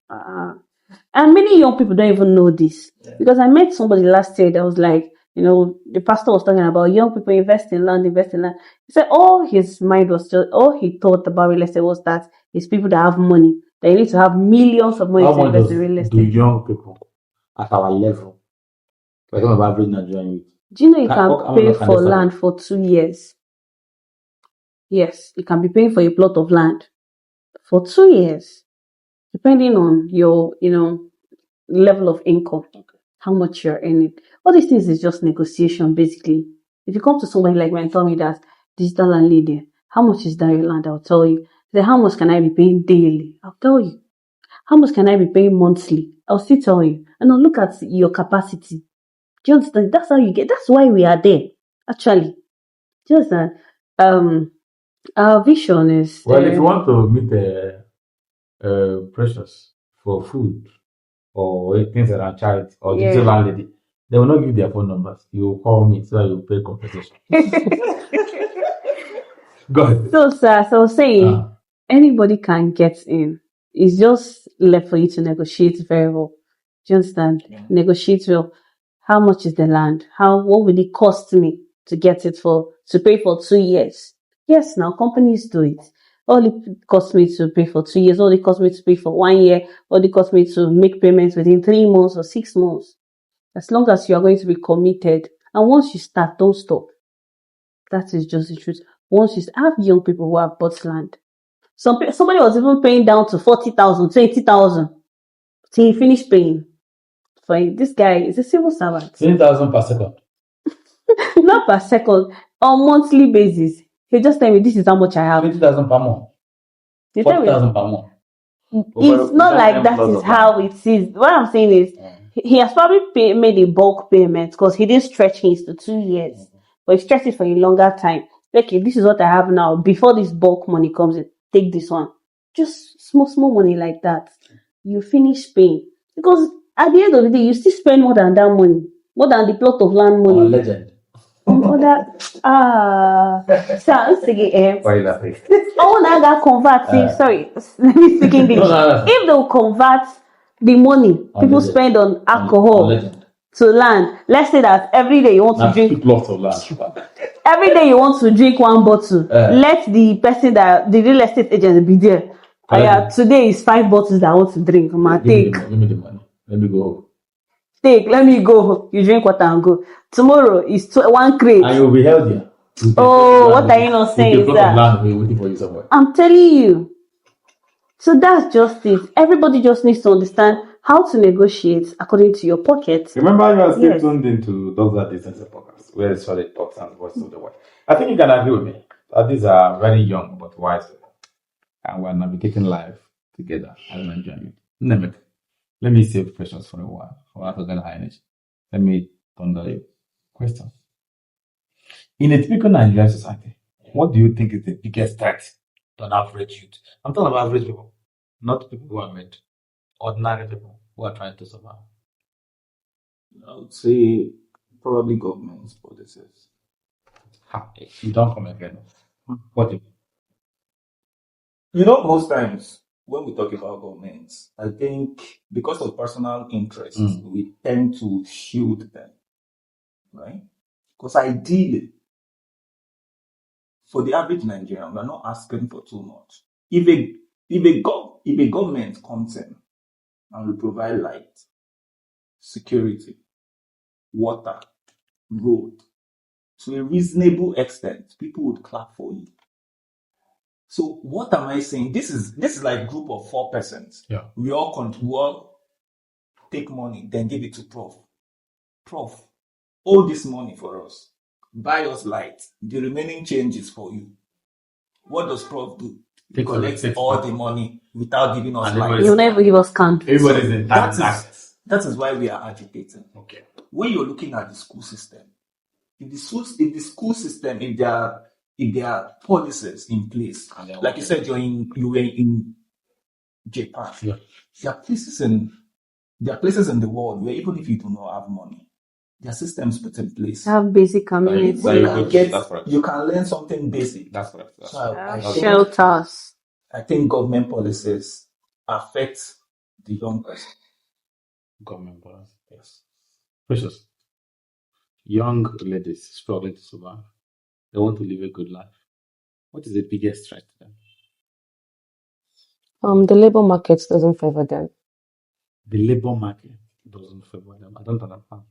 And many young people don't even know this. Because I met somebody last year that was like, the pastor was talking about young people invest in land. He said all his mind was all he thought about real estate was that it's people that have money. They need to have millions of money to invest in real estate. Do young people at our level, like about average Nigerian youth? Do you know you can pay for land for 2 years? Yes, you can be paying for a plot of land for 2 years, depending on your, level of income, how much you're earning. All these things is just negotiation, basically. If you come to somebody like me and tell me that digital landlady, how much is that your land? I'll tell you. Then how much can I be paying daily? I'll tell you. How much can I be paying monthly? I'll still tell you. And I'll look at your capacity. Do you understand? That's how you get. That's why we are there, actually. Just that. Our vision is. Well, if you want to meet Precious for food or things around charity or digital landlady, they will not give their phone numbers. You will call me so that you pay compensation. Go ahead. So, sir, so saying anybody can get in. It's just left for you to negotiate very well. Do you understand? Negotiate well. How much is the land? What will it cost me to get it to pay for 2 years? Yes, now companies do it. All it costs me to pay for 2 years, all it costs me to pay for 1 year, all it costs me to make payments within 3 months or 6 months. As long as you are going to be committed. And once you start, don't stop. That is just the truth. Once you have young people who have bought land. Somebody was even paying down to 40,000, 20,000 till he finished paying. For this guy is a civil servant. 20,000 per second. Not per second, on monthly basis. He just tell me this is how much I have. 20,000 per month. 40,000 per month. It's not like that is how it is. What I'm saying is, he has probably made a bulk payment because he didn't stretch his to 2 years, but he stretched it for a longer time. Okay, this is what I have now. Before this bulk money comes in, take this one. Just small money like that. You finish paying because at the end of the day, you still spend more than that money, more than the plot of land money. Legend. Sounds again. Why are you laughing? Oh, now that convert. Sorry, let me speak English. No. If they'll convert the money people spend on alcohol to land, let's say that every day you want to drink lots of land. Every day you want to drink 1 bottle. Let the person the real estate agent be there. Today is 5 bottles that I want to drink. Give me the money. Let me go. Let me go. You drink water and go. Tomorrow is 1 crate. And you'll be healthier. What are you not saying, sir? I'm telling you. So that's just it. Everybody just needs to understand how to negotiate according to your pocket. Remember, you are still tuned into Dr. Distance Podcast, where it's solid thoughts and voice of the world. I think you can agree with me that these are very young but wise people. And we're navigating life together as an enjoyment. Let me save questions for a while. Let me thunder you. Question. In a typical Nigerian society, what do you think is the biggest threat to an average youth? I'm talking about average people, not people who are made, ordinary people who are trying to survive. I would say probably government's policies. You don't come again. What do you most times when we talk about governments, I think because of personal interests, we tend to shield them, right? Because ideally, for the average Nigerian, we're not asking for too much. If a government comes in and will provide light, security, water, road, to a reasonable extent, people would clap for you. So what am I saying? This is like a group of 4 persons. Yeah. We all take money, then give it to Prof. Prof, hold this money for us. Buy us light. The remaining change is for you. What does Prof do? He collects all the money without giving us light. You'll never give us candles. Everybody's in That is why we are agitating. Okay. When you're looking at the school system, if the school system, if there are policies in place, like you said, you were in Japan. Yeah. There are places in the world where even if you do not have money, there are systems put in place. Have basic community. You can learn something basic. That's correct. Shelters. I think government policies affect the young person. Government policies, yes. Precious. Young ladies struggling to survive. They want to live a good life. What is the biggest threat to them? The labor market doesn't favor them. The labor market doesn't favor them. I don't understand.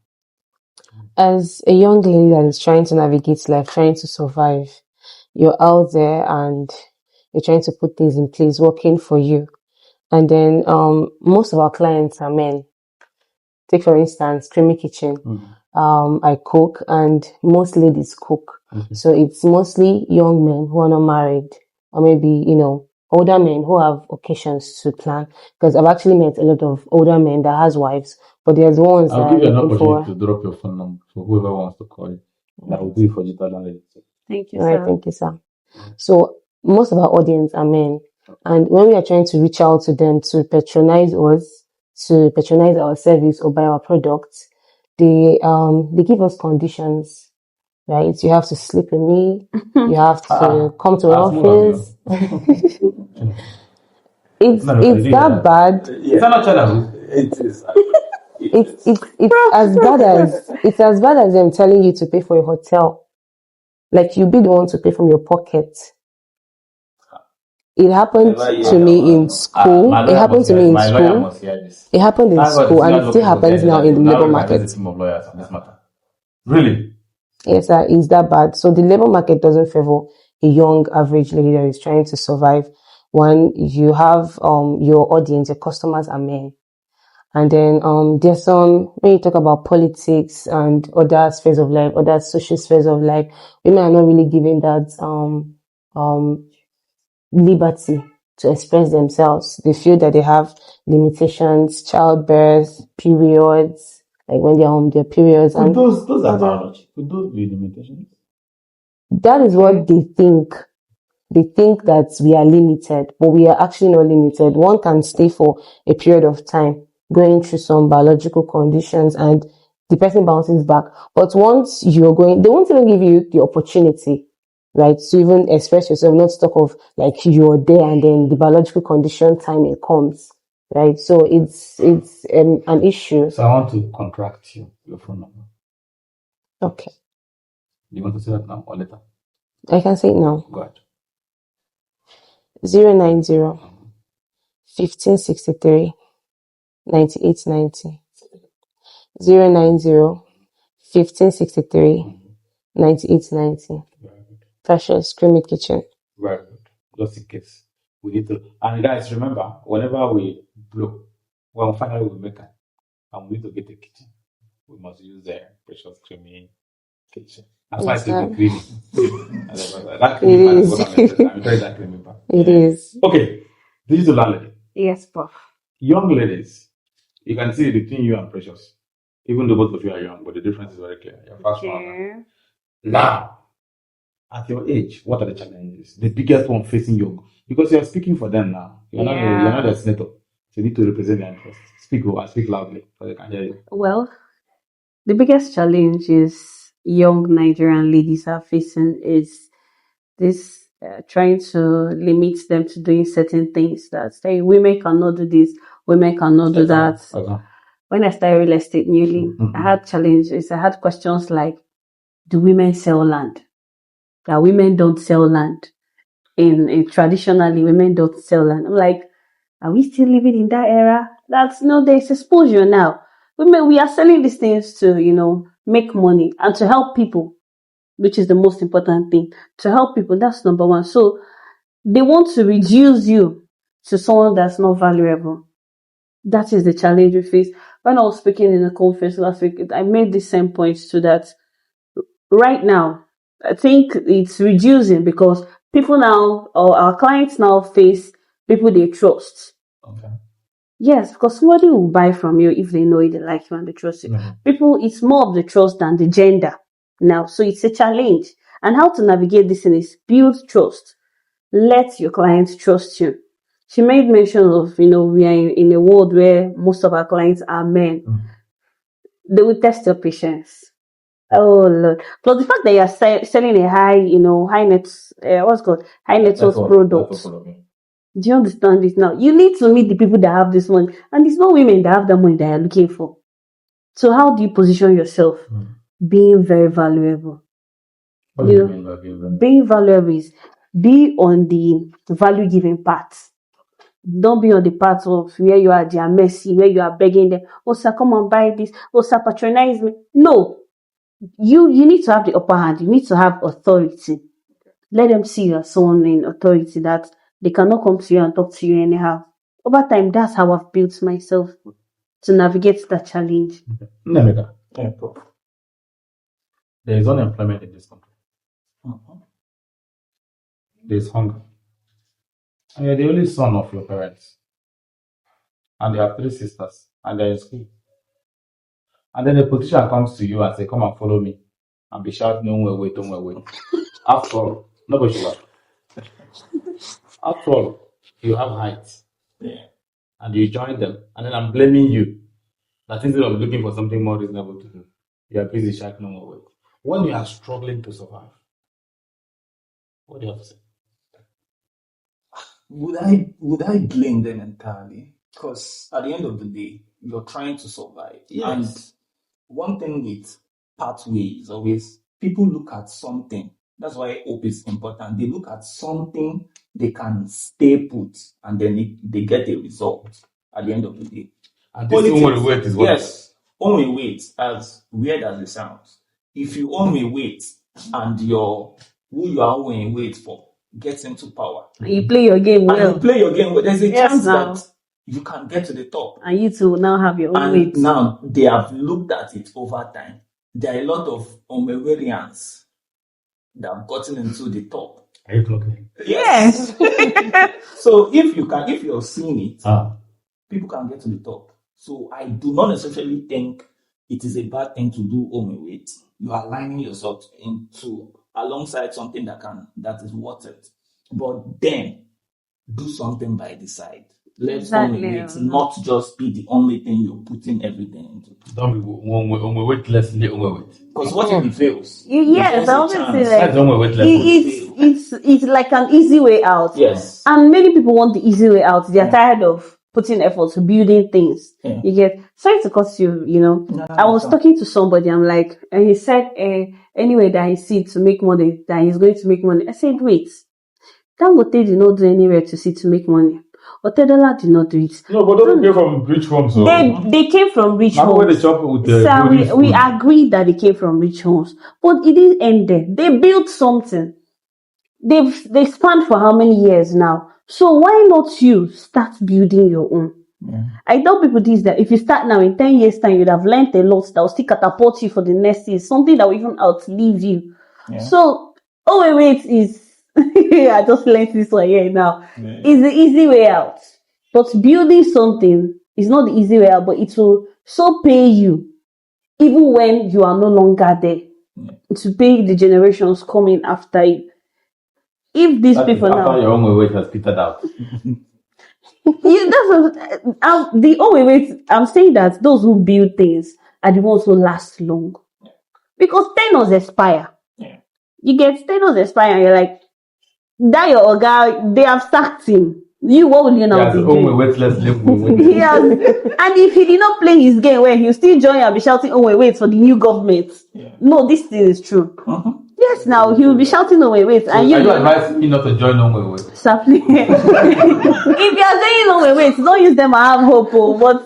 As a young lady that is trying to navigate life, trying to survive, you're out there and you're trying to put things in place, working for you. And then most of our clients are men. Take for instance, Creamy Kitchen. I cook and most ladies cook. So it's mostly young men who are not married, or maybe, older men who have occasions to plan. Because I've actually met a lot of older men that has wives, but there's ones I'll that give you an are looking opportunity for. to drop your phone number for whoever wants to call you. That will do it for digital landlady. Thank you, All sir. right, thank you, sir. So most of our audience are men, and when we are trying to reach out to them to patronize us, to patronize our service or buy our products, they give us conditions, right? You have to sleep with me, you have to come to our office. It's that bad. Is that not challenge? It is. It's as bad as them telling you to pay for a hotel. Like you be the one to pay from your pocket. It happened to me in school. It happened to me in school. It happened in school, and it still happens now in the labor market. Team of lawyers on this matter. Really? Yes, sir. It's that bad. So the labor market doesn't favor a young average lady that is trying to survive. When you have your audience, your customers are men. And then there's some, when you talk about politics and other spheres of life, other social spheres of life, women are not really given that liberty to express themselves. They feel that they have limitations, childbirth, periods, like when they're on their periods. And those are biology. Could those be limitations? That is what they think. They think that we are limited, but we are actually not limited. One can stay for a period of time, going through some biological conditions, and the person bounces back. But once you're going, they won't even give you the opportunity, right, to even express yourself, not talk of like you're there and then the biological condition timing comes, right? So it's an issue. So I want to contract your phone number. Okay. You want to say that now or later? I can say it now. Go ahead. 090 1563 9890. 090 1563 9890. Precious Creamy Kitchen. Very good. Just in case we need to. And guys, remember, whenever we blow, when finally we make it, and we need to get a kitchen, we must use the Precious Creamy Kitchen. That's why it's creamy. That creamy part is what I'm interested in. I'm enjoying that creamy part. It is. Okay, digital landlady. Yes, Prof. Young ladies, you can see between you and Precious, even though both of you are young, but the difference is very clear. You're fast one. Now, at your age, what are the challenges? The biggest one facing you, because you're speaking for them now. You're not a senator, so you need to represent their interests. Speak loudly, so they can hear you. Well, the biggest challenge is young Nigerian ladies are facing is this trying to limit them to doing certain things that say women cannot do this, women cannot do that. Okay. When I started real estate newly, I had challenges. I had questions like, do women sell land? That women don't sell land. In traditionally, women don't sell land. I'm like, are we still living in that era? That's no, there's exposure now. We are selling these things to, make money, and to help people, which is the most important thing. To help people, that's number one. So they want to reduce you to someone that's not valuable. That is the challenge we face. When I was speaking in a conference last week, I made the same points to that. Right now, I think it's reducing because people now, or our clients now, face people they trust. Okay. Yes, because somebody will buy from you if they know you, they like you, and they trust you. Mm-hmm. People, it's more of the trust than the gender now. So it's a challenge. And how to navigate this is build trust. Let your clients trust you. She made mention of, we are in a world where most of our clients are men. Mm-hmm. They will test your patience. Oh Lord! Plus the fact that you are selling a high net worth product. Do you understand this now? You need to meet the people that have this money, and it's not women that have the money that you're looking for. So how do you position yourself? Being very valuable. What do you mean by being valuable? Being valuable is be on the value giving part. Don't be on the part of where you are their mercy, where you are begging them, oh sir, come and buy this, oh sir, patronize me. No. You need to have the upper hand. You need to have authority. Let them see you as someone in authority, that they cannot come to you and talk to you anyhow. Over time, that's how I've built myself to navigate that challenge. Naija, there is unemployment in this country. There is hunger. And you're the only son of your parents. And you have 3 sisters. And they're in school. And then a politician comes to you and say, come and follow me. And be shouting, don't wait. After all, nobody should laugh. After all, you have height. Yeah. And you join them. And then I'm blaming you. That instead of looking for something more reasonable to do, you are busy shouting, no wait. When you are struggling to survive, what do you have to say? Would I blame them entirely? Because at the end of the day, you're trying to survive. Yes. And one thing with pathway is always people look at something. That's why hope is important. They look at something they can stay put, and then they get a result at the end of the day. And this only wait is what? Yes, only wait, as weird as it sounds. If you only wait and who you are only wait for gets into power, and you play your game well. There's a chance that you can get to the top. And you two now have your own weight. Now they have looked at it over time. There are a lot of Omewarians that have gotten into the top. Are you talking? Yes. So if you're seeing it, people can get to the top. So I do not necessarily think it is a bad thing to do Omewait. You are aligning yourself alongside something that is worth it. But then do something by the side. Let's Omewait not just be the only thing you're putting everything into. Don't be Omewait less than Omewait. Because what if it fails? Yes, I always say like it's like an easy way out. Yes. And many people want the easy way out. They're tired of putting effort to building things. Yeah. You get, sorry to cut you, No, I was talking to somebody, I'm like, and he said, anyway that he see to make money, that he's going to make money. I said, wait, Dangote did not do anywhere to see to make money. Otedola did not do it. No, but those came from rich homes. So. They came from rich homes. Where they chop with the we agreed that they came from rich homes. But it didn't end there. They built something. They spanned for how many years now? So why not you start building your own? Yeah. I tell people this, that if you start now, in 10 years time, you'd have learned a lot that will still catapult you for the next year. Something that will even outlive you. Yeah. So, wait is, I just learned this one here now. Yeah. It's the easy way out. But building something is not the easy way out, but it will so pay you, even when you are no longer there, to pay the generations coming after you. If these people now, after your own weight has petered out. The only way I'm saying that those who build things are the ones who last long, because tenures expire. Yeah. You get tenures expire, and you're like, that your guy, they have sacked him. What will you now be doing? Yes. And if he did not play his game well, he'll still join and be shouting, wait for the new government. Yeah. No, this thing is true. Yes, now he will be shouting, wait. So and you advise me not to join wait. Exactly. If you are saying wait, don't use them and have hope. But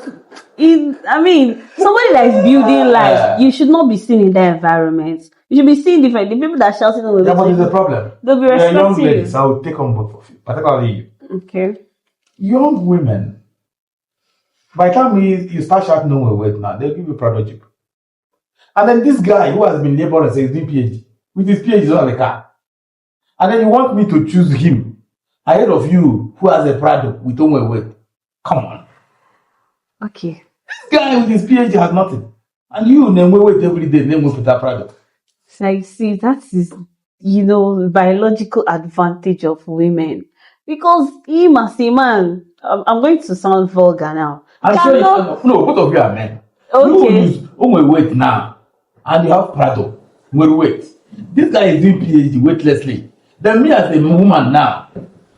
somebody that is building life, you should not be seen in that environment. You should be seen different. The people that shouting on Yeah, but there's a problem. They'll be You're young respecting you. ladies, I will take on both of you, particularly you. Okay. Young women, by the time you start shouting on weight now, they'll give you prodigy. And then this guy who has been laboring since he's doing PhD, with his PhD on the car. And then you want me to choose him ahead of you who has a Prado with own weight. Come on. Okay. This guy with his PhD has nothing. And you name weight every day, name with that Prado. So I see that is, biological advantage of women. Because him as a man, I'm going to sound vulgar now. I'm sure no, both of you are men. Okay. You use weight now, and you have Prado with weight. This guy is doing PhD weightlessly. Then me as a woman now,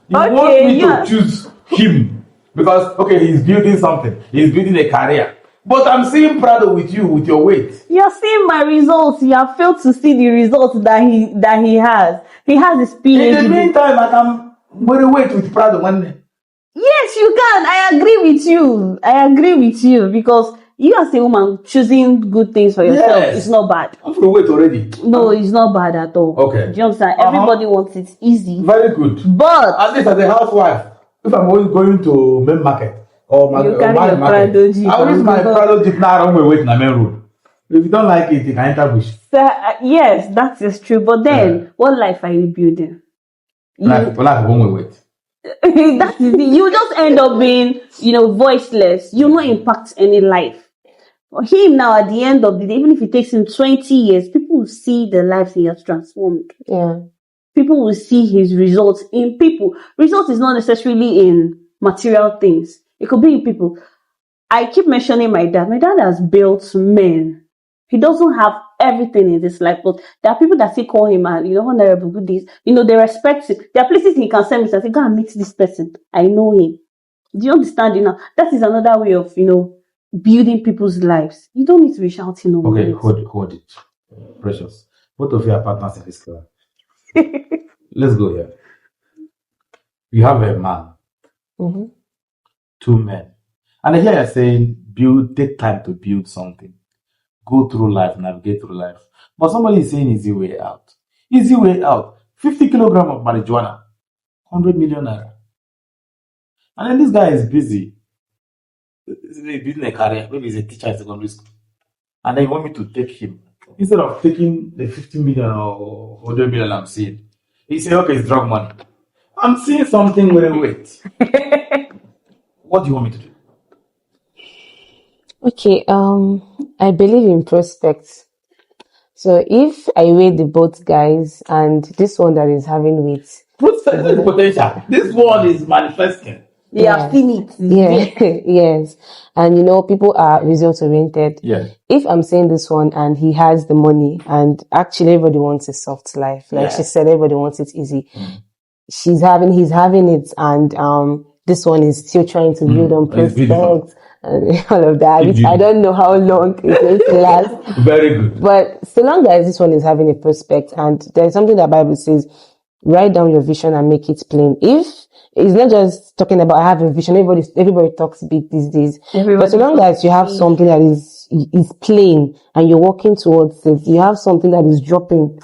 you want me to choose him because he's building something, he's building a career. But I'm seeing Prado with you with your weight. You're seeing my results. You have failed to see the results that he has. He has his PhD. In the meantime, I can wear weight with Prado one day. Yes, you can. I agree with you because you as a woman choosing good things for yourself is not bad. I'm for weight already. No, it's not bad at all. Okay. Do you understand? Everybody wants it easy. Very good. But at least as a housewife, if I'm always going to main market or my market, I will use my Prado Jeep now on my way to the main road. If you don't like it, you can enter bush. Yes, that is true. But then, what life are you building? Life one way weight. That is it. You just end up being, voiceless. You not impact any life. For him now, at the end of the day, even if it takes him 20 years, people will see the lives he has transformed. Yeah. People will see his results in people. Results is not necessarily in material things. It could be in people. I keep mentioning my dad. My dad has built men. He doesn't have everything in this life, but there are people that still call him, honorable, good days. They respect him. There are places he can send me and say, go and meet this person. I know him. Do you understand it now? That is another way of, building people's lives. You don't need to be shouting over it. Okay, hold it. Precious. Both of you are partners in this club. Let's go here. You have a man. Mm-hmm. 2 men. And here you're saying, take time to build something. Go through life, navigate through life. But somebody is saying easy way out. Easy way out. 50 kilograms of marijuana. 100 million naira. And then this guy is busy. He's building a career. Maybe he's a teacher in secondary school. And then you want me to take him. Instead of taking the 50 million or 100 million I'm seeing, he said, okay, it's drug money. I'm seeing something with a weight. What do you want me to do? Okay, I believe in prospects. So if I weigh the both guys and this one that is having weight. Prospect is potential. This one is manifesting. They have seen it. Yeah, yes. And people are result oriented. Yeah. If I'm saying this one and he has the money and actually everybody wants a soft life, like she said, everybody wants it easy. He's having it and this one is still trying to build on prospects and all of that. I don't know how long it's going to last. Very good. But so long as this one is having a prospect, and there's something that Bible says, write down your vision and make it plain. If it's not just talking about I have a vision, everybody talks big these days. But so long as you have something that is plain and you're working towards it, you have something that is dropping.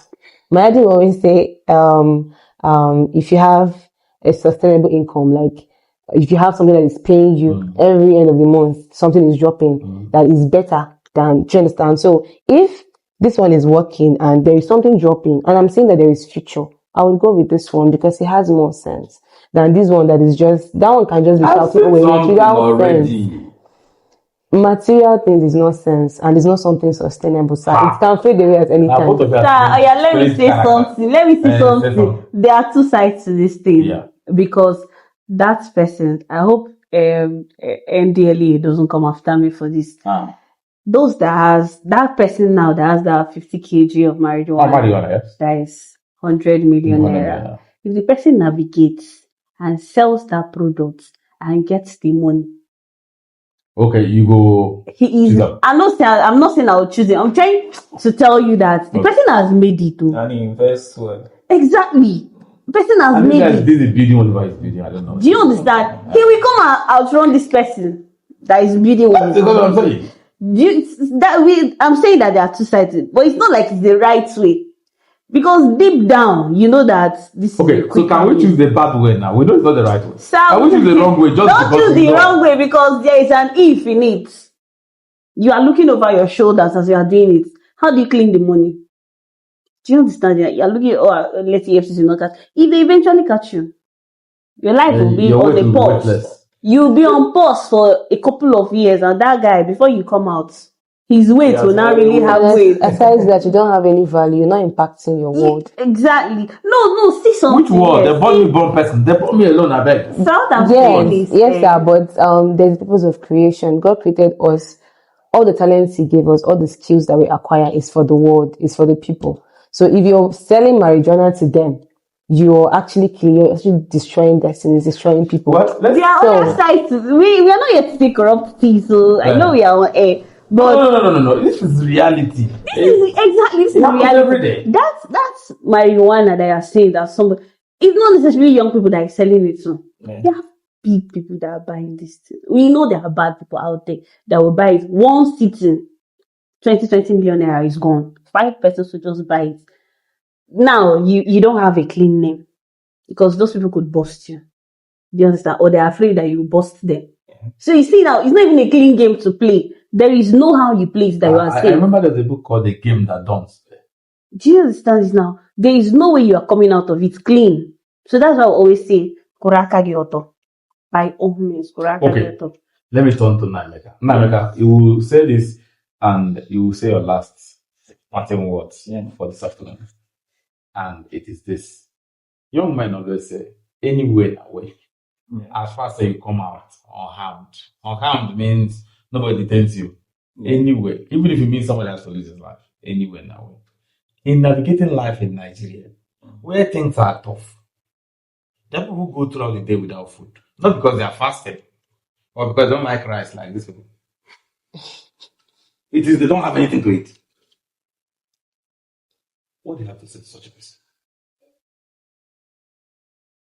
My dad always say, if you have a sustainable income, like if you have something that is paying you every end of the month, something is dropping that is better than, do you understand? So if this one is working and there is something dropping, and I'm saying that there is future, I would go with this one because it has more sense than this one that is just, that one can just be shouting away without sense. Material things is not sense and it's not something sustainable, so it can fade away at any time. Let me say something. There are two sides to this thing because that person, I hope NDLA doesn't come after me for this. That person now that has that 50 kg of marijuana, that is 100 million naira. If the person navigates and sells that product and gets the money, okay, you go. He is. I'm not saying I'll choose him. I'm trying to tell you that the person has made it too. And he invests well. Exactly. The person has made it. This is building whatever he's building. I don't know. Do you understand? He will come and outrun this person. that is building one. That's what I'm saying. I'm saying that there are two sides, but it's not like it's the right way. Because deep down, you know that this okay, is a quick so can we choose the bad way now? We know it's not the right way. Can we choose the wrong way? Don't choose the wrong way because there is an if in it. You are looking over your shoulders as you are doing it. How do you clean the money? Do you understand? You are looking, let's see EFCC not catch. If they eventually catch you, your life will be on a pause. You'll be on pause for a couple of years, and that guy, before you come out, his weight will not really have weight. Aside that, you don't have any value. You're not impacting your world. Exactly. No, see something. Which world? They bought me one person. They bought me alone, I beg. Yes, sir. But there's the purpose of creation. God created us. All the talents He gave us, all the skills that we acquire is for the world, is for the people. So if you're selling marijuana to them, you're actually destroying destinies, destroying people. What? There are other sides. We are not yet to say corrupt people. I know we are on air. But no. This is reality. This is reality. Every day. That's marijuana that you are saying that somebody. It's not necessarily young people that are selling it to. Yeah. There are big people that are buying this thing. We know there are bad people out there that will buy it. One sitting, 20 million naira is gone. 5 persons will just buy it. Now you don't have a clean name because those people could bust you. Do you understand? Or they're afraid that you bust them. Yeah. So you see now, it's not even a clean game to play. There is no how you play it that you are saying. I remember there's a book called The Game That Don't. Do you understand this now? There is no way you are coming out of it clean. So that's why I always say, Kuraka Gyoto. By all means, Kuraka Gyoto. Let me turn to Naija. Naija, you will say this and you will say your last parting words for this afternoon. And it is this. Young men always say, anywhere away. As far as you come out unharmed. Unharmed means nobody detains you. Anyway, even if you mean somebody has to lose his life, anywhere now. In navigating life in Nigeria, where things are tough, there are people who go throughout the day without food. Not because they are fasting, or because they don't like rice like this people. It is they don't have anything to eat. What do you have to say to such a person?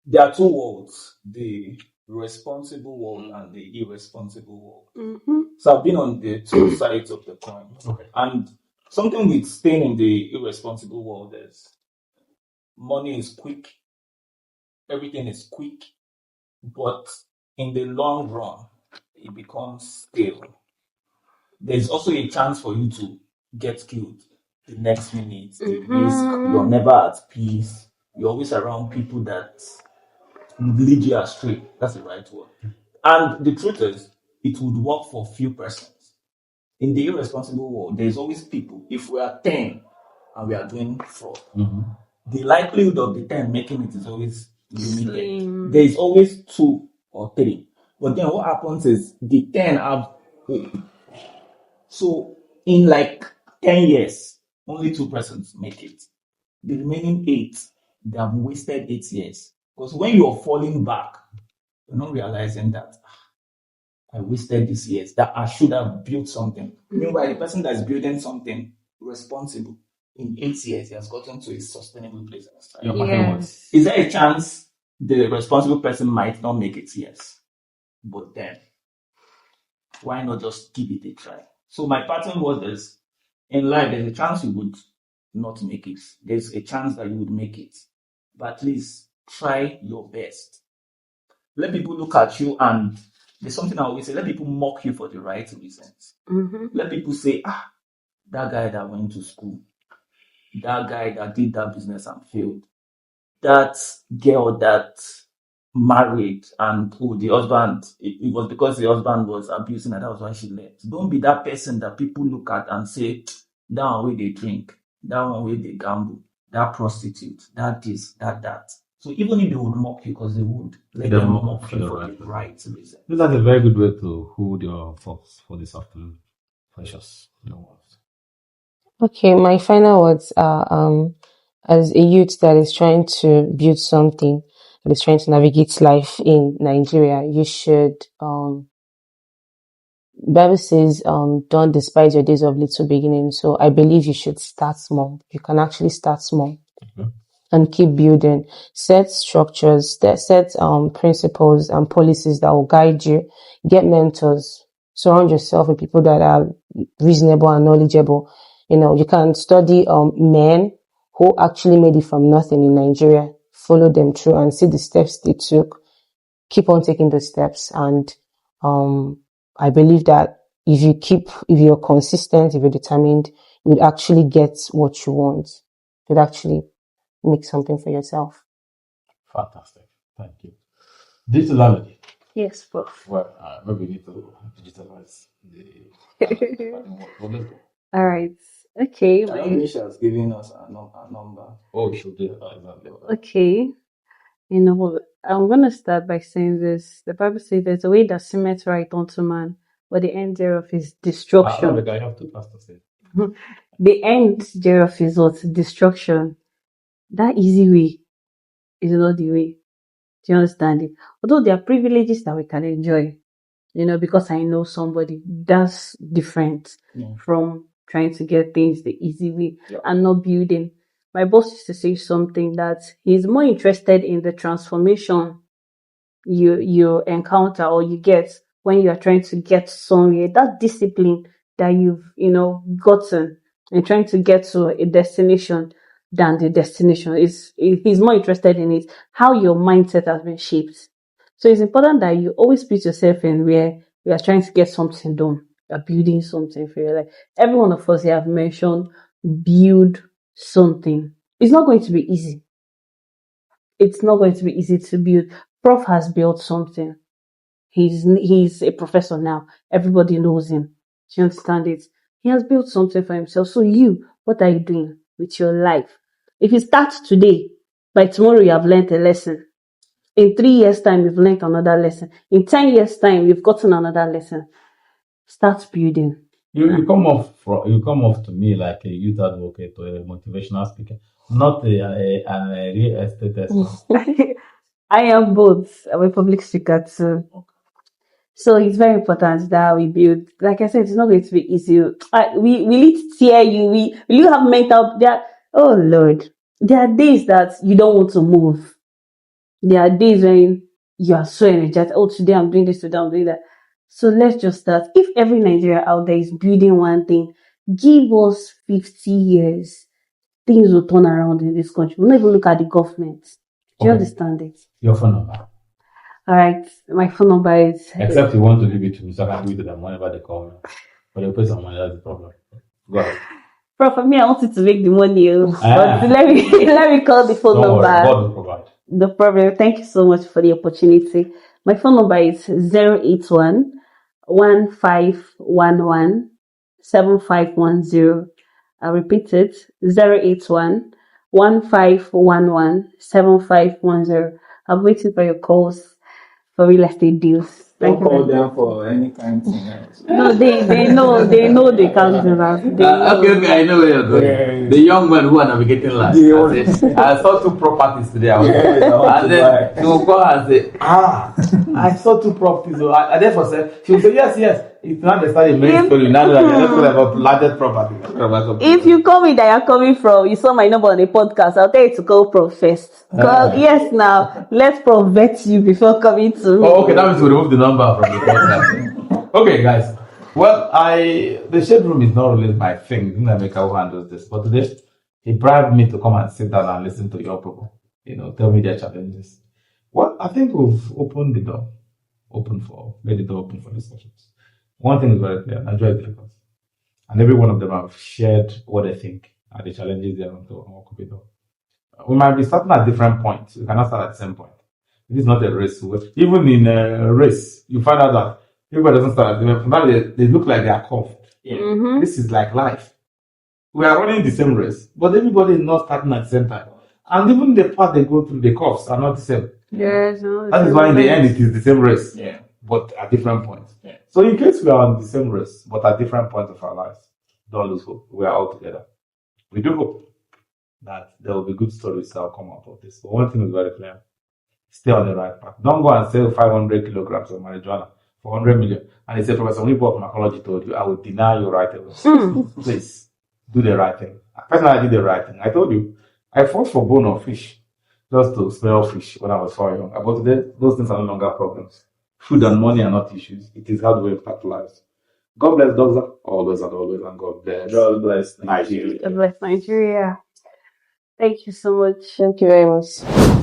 There are two worlds, the responsible world and the irresponsible world. Mm-hmm. So I've been on the two sides of the coin. Okay. And something with staying in the irresponsible world is money is quick, everything is quick, but in the long run, it becomes stale. There's also a chance for you to get killed the next minute. The risk, you're never at peace. You're always around people that would lead you astray. That's the right word. And the truth is, it would work for few persons. In the irresponsible world, there's always people. If we are 10 and we are doing fraud, the likelihood of the 10 making it is always limited. There is always 2 or 3. But then what happens is the 10 have hope. So in like 10 years, only 2 persons make it. The remaining 8, they have wasted 8 years. Because when you're falling back, you're not realizing that I wasted these years, that I should have built something. Meanwhile, the person that's building something responsible, in 8 years, he has gotten to a sustainable place. Yes. Is there a chance the responsible person might not make it? Yes. But then, why not just give it a try? So my pattern was this. In life, there's a chance you would not make it. There's a chance that you would make it. But at least try your best. Let people look at you, and there's something I always say, let people mock you for the right reasons. Let people say, that guy that went to school, that guy that did that business and failed, that girl that married and the husband, it was because the husband was abusing her, that was why she left. Don't be that person that people look at and say, that one way they drink, that one way they gamble, that prostitute, that this, that. So even if they would mock you, because they would, let them mock you for the right reason. This is a very good way to hold your thoughts for this afternoon. Precious. Okay, my final words are as a youth that is trying to build something, that is trying to navigate life in Nigeria, you should Bible says, don't despise your days of little beginning. So I believe you should start small. You can actually start small and keep building. Set structures, set principles and policies that will guide you. Get mentors. surround yourself with people that are reasonable and knowledgeable. You can study men who actually made it from nothing in Nigeria, follow them through and see the steps they took, keep on taking those steps. And I believe that if you're consistent, if you're determined, you would actually get what you want. You would actually make something for yourself. Fantastic. Thank you. Digitally. Yes, Prof. Well, maybe we need to digitalize the. All right. Okay. I don't think she has given us a number. Oh, she'll do that. Exactly. Okay. I'm going to start by saying this. The Bible says there's a way that seemeth right unto man, but the end thereof is destruction. I have two pastors say. The end thereof is what? Destruction. That easy way is not the way. Do you understand it? Although there are privileges that we can enjoy, because I know somebody, that's different from trying to get things the easy way and not building. My boss used to say something that he's more interested in the transformation you encounter or you get when you are trying to get somewhere. That discipline that you've, gotten and trying to get to a destination than the destination. He's more interested in it, how your mindset has been shaped. So it's important that you always put yourself in where you are trying to get something done. You're building something for your life. Every one of us here have mentioned build something. It's not going to be easy. It's not going to be easy to build. Prof has built something. He's a professor now. Everybody knows him. Do you understand it? He has built something for himself. So what are you doing with your life? If you start today, by tomorrow you have learned a lesson. In 3 years' time, you've learned another lesson. In 10 years' time, you've gotten another lesson. Start building. You come off to me like a youth advocate or a motivational speaker, not a real estate expert. I am both. I'm a public speaker too. So it's very important that we build. Like I said, it's not going to be easy. We need to tear you. Will you have mental? Oh Lord, there are days that you don't want to move. There are days when you are so energetic. Oh, today I'm doing this, today I'm doing that. So let's just start. If every Nigerian out there is building one thing, give us 50 years. Things will turn around in this country. We'll not even look at the government. Do you understand it? Your phone number. All right. My phone number is... Except you want to leave it to me, so I can give it to them whenever they call me. But they'll pay some money, that's the problem. Go ahead. Prof, for me, I wanted to make the money. But let me call the phone number. God will provide. No problem. Thank you so much for the opportunity. My phone number is 081 1511 7510. I'll repeat it. 081 1511 7510. I'm waiting for your calls for real estate deals. Don't call them for any kind of thing else. No, they know they can't do that. Okay, I know where you're going. Yeah. The young man who are navigating last. I saw 2 properties today. And then she will call and say, I saw 2 properties. I therefore said, she will say, yes. It's not necessarily main story. Now let's talk about larger property. If you call me that you're coming from, you saw my number on a podcast, I'll tell you to call Prof first. Yes, now let's Prof vet you before coming to me. Oh, okay, that means we remove the number from the podcast. Okay, guys. Well, the shade room is not really my thing. Nnameka who handles this, but today he bribed me to come and sit down and listen to your people. Tell me their challenges. Well, I think we've opened the door, made the door open for discussions. One thing is very clear: Nigeria is difficult, and every one of them have shared what they think are the challenges they want to what could be done. We might be starting at different points. We cannot start at the same point. This is not a race. Even in a race, you find out that everybody doesn't start at the same point. They look like they are curved. Yeah. Mm-hmm. This is like life. We are running the same race, but everybody is not starting at the same time. And even the path they go through, the curves are not the same. Yes, that is why in the end it is the same race. Yeah. But at different points. Yeah. So in case we are on the same race, but at different points of our lives, don't lose hope. We are all together. We do hope that there will be good stories that will come out of this. But one thing is very clear. Stay on the right path. Don't go and sell 500 kilograms of marijuana for 100 million. And they say, Professor Wibo of Macology told you, I will deny you right away. Please, do the right thing. Personally, I did the right thing. I told you, I fought for bone of fish just to smell fish when I was 4 young. But today, those things are no longer problems. Food and money are not issues. It is how do we impact lives. God bless Doxa, always and always, and God bless Nigeria. God bless Nigeria. Thank you so much. Thank you very much.